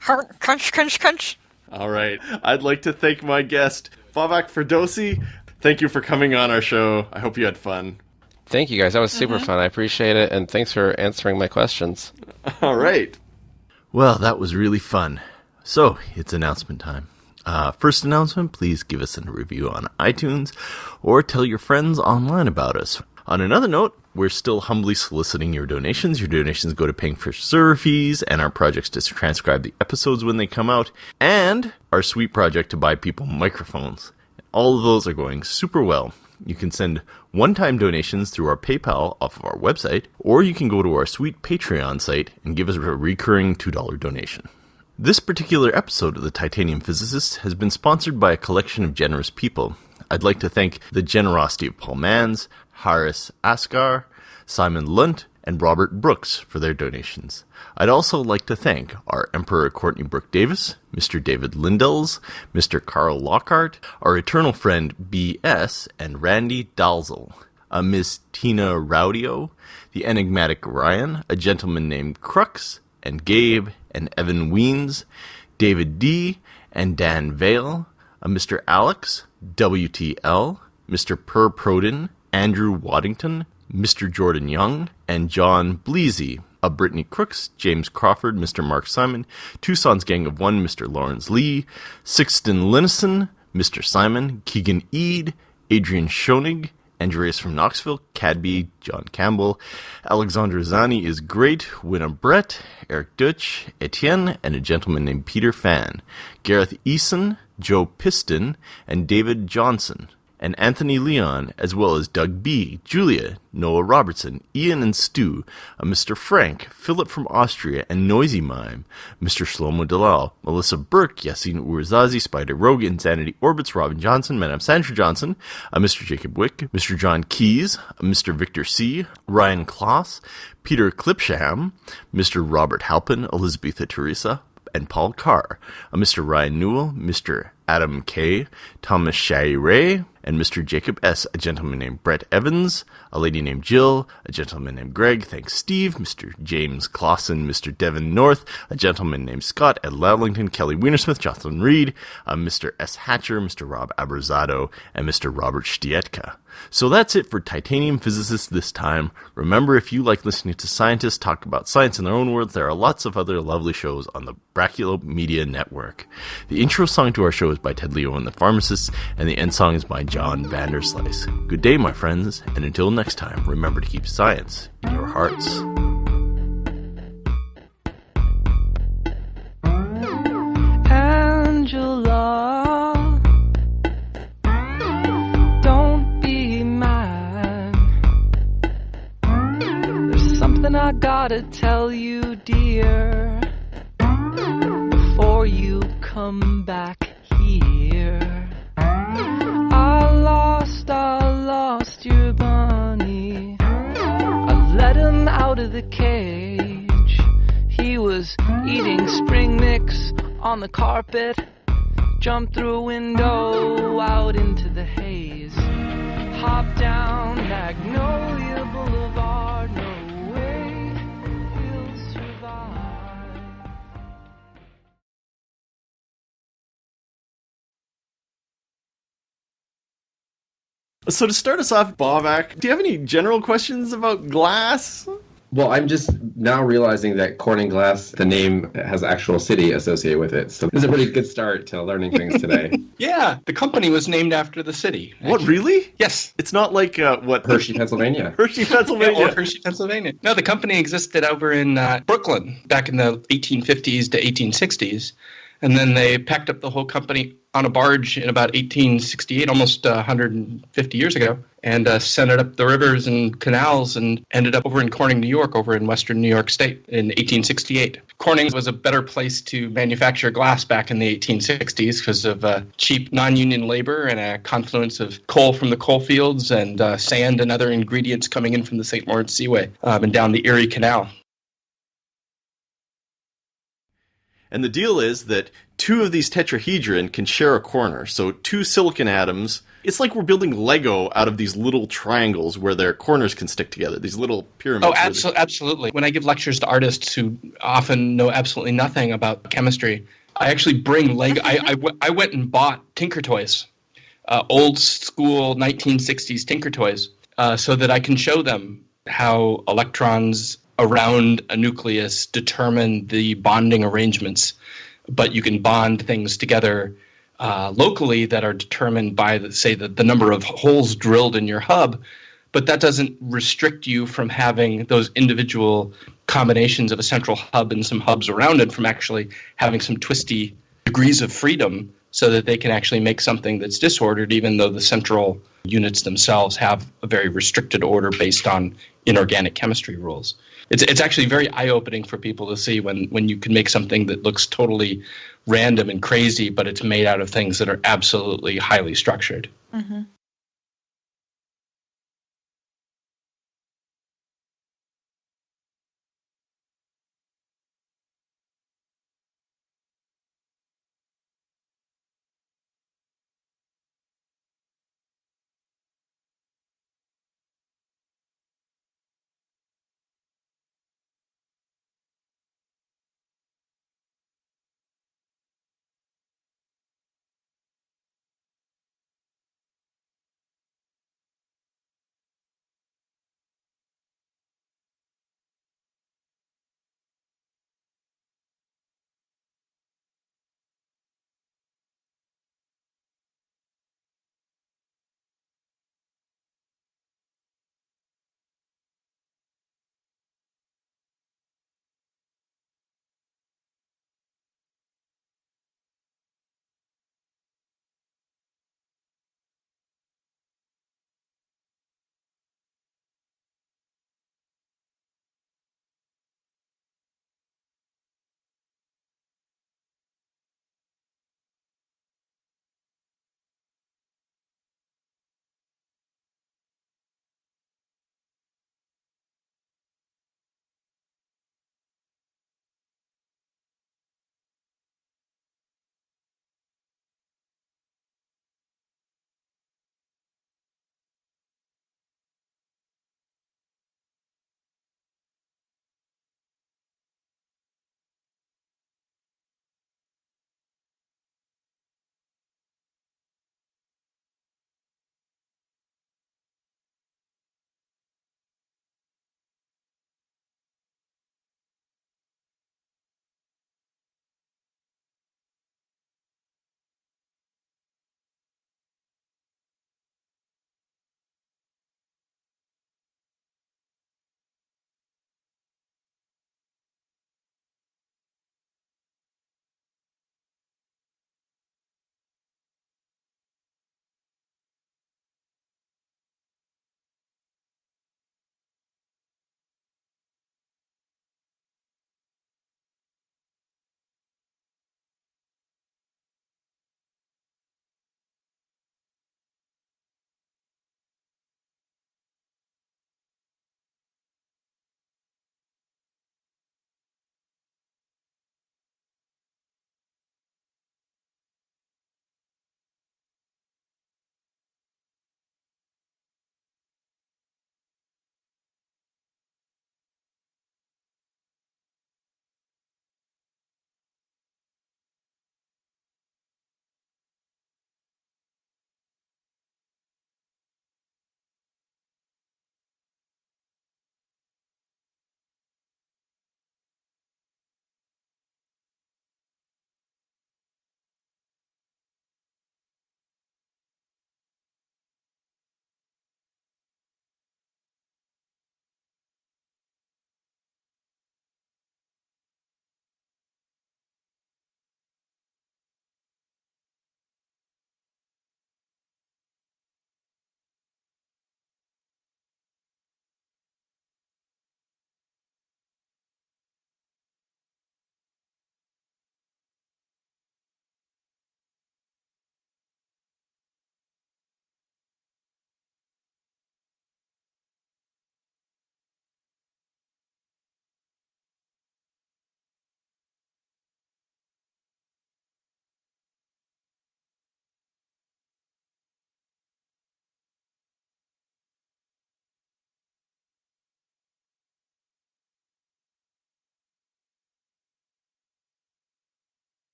Crunch, crunch, crunch. All right. I'd like to thank my guest, Bobak Ferdowsi. Thank you for coming on our show. I hope you had fun. Thank you, guys. That was super fun. I appreciate it, and thanks for answering my questions. All right. Well, that was really fun. So, it's announcement time. First announcement, please give us a review on iTunes or tell your friends online about us. On another note, we're still humbly soliciting your donations. Your donations go to paying for server fees and our projects to transcribe the episodes when they come out, and our sweet project to buy people microphones. All of those are going super well. You can send one-time donations through our PayPal off of our website, or you can go to our sweet Patreon site and give us a recurring $2 donation. This particular episode of The Titanium Physicist has been sponsored by a collection of generous people. I'd like to thank the generosity of Paul Manns, Haris Askar, Simon Lunt, and Robert Brooks for their donations. I'd also like to thank our Emperor Courtney Brooke Davis, Mr. David Lindells, Mr. Carl Lockhart, our eternal friend B.S., and Randy Dalzell, a Miss Tina Raudio, the enigmatic Ryan, a gentleman named Crux, and Gabe, and Evan Weens, David D., and Dan Vale, a Mr. Alex, WTL, Mr. Per Proden, Andrew Waddington, Mr. Jordan Young, and John Bleasy, a Brittany Crooks, James Crawford, Mr. Mark Simon, Tucson's Gang of One, Mr. Lawrence Lee, Sixton Linnison, Mr. Simon, Keegan Eade, Adrian Schoenig, Andreas from Knoxville, Cadby, John Campbell, Alexandra Zani is great, Winna Brett, Eric Dutch, Etienne, and a gentleman named Peter Fan, Gareth Eason, Joe Piston, and David Johnson, and Anthony Leon, as well as Doug B., Julia, Noah Robertson, Ian and Stu, a Mr. Frank, Philip from Austria, and Noisy Mime, Mr. Shlomo Dalal, Melissa Burke, Yassine Urzazi, Spider Rogue, Insanity Orbits, Robin Johnson, Madame Sandra Johnson, a Mr. Jacob Wick, Mr. John Keys, a Mr. Victor C., Ryan Kloss, Peter Klipsham, Mr. Robert Halpin, Elizabetha Teresa, and Paul Carr, a Mr. Ryan Newell, Mr. Adam K., Thomas Shire, and Mr. Jacob S., a gentleman named Brett Evans, a lady named Jill, a gentleman named Greg, thanks Steve, Mr. James Clausen, Mr. Devin North, a gentleman named Scott, Ed Lavlington, Kelly Wienersmith, Jocelyn Reed, Mr. S. Hatcher, Mr. Rob Aberzado, and Mr. Robert Stietka. So that's it for Titanium Physicists this time. Remember, if you like listening to scientists talk about science in their own words, there are lots of other lovely shows on the Braculo Media Network. The intro song to our show is by Ted Leo and the Pharmacists, and the end song is by John Vanderslice. Good day, my friends, and until next time, remember to keep science in your hearts. Angela, don't be mad. There's something I gotta tell you, dear, before you come back here. I lost your bunny. I let him out of the cage. He was eating spring mix on the carpet. Jumped through a window out into the haze. Hop down Magnolia Boulevard. No way he'll survive. So to start us off, Bobak, do you have any general questions about glass? Well, I'm just now realizing that Corning Glass, the name has actual city associated with it. So it's a really good start to learning things today. Yeah, the company was named after the city. What, really? Yes. It's not like, Hershey, Pennsylvania. Hershey, Pennsylvania. Yeah, or Hershey, Pennsylvania. No, the company existed over in Brooklyn back in the 1850s to 1860s. And then they packed up the whole company on a barge in about 1868, almost 150 years ago, and sent it up the rivers and canals and ended up over in Corning, New York, over in western New York State in 1868. Corning was a better place to manufacture glass back in the 1860s because of cheap non-union labor and a confluence of coal from the coal fields and sand and other ingredients coming in from the St. Lawrence Seaway and down the Erie Canal. And the deal is that two of these tetrahedron can share a corner. So two silicon atoms. It's like we're building Lego out of these little triangles where their corners can stick together, these little pyramids. Oh, absolutely. When I give lectures to artists who often know absolutely nothing about chemistry, I actually bring Lego. I went and bought Tinker Toys, old school 1960s Tinker Toys, so that I can show them how electrons around a nucleus determine the bonding arrangements, but you can bond things together locally that are determined by, the number of holes drilled in your hub, but that doesn't restrict you from having those individual combinations of a central hub and some hubs around it from actually having some twisty degrees of freedom so that they can actually make something that's disordered, even though the central units themselves have a very restricted order based on inorganic chemistry rules. It's actually very eye-opening for people to see when you can make something that looks totally random and crazy, but it's made out of things that are absolutely highly structured. Mm-hmm.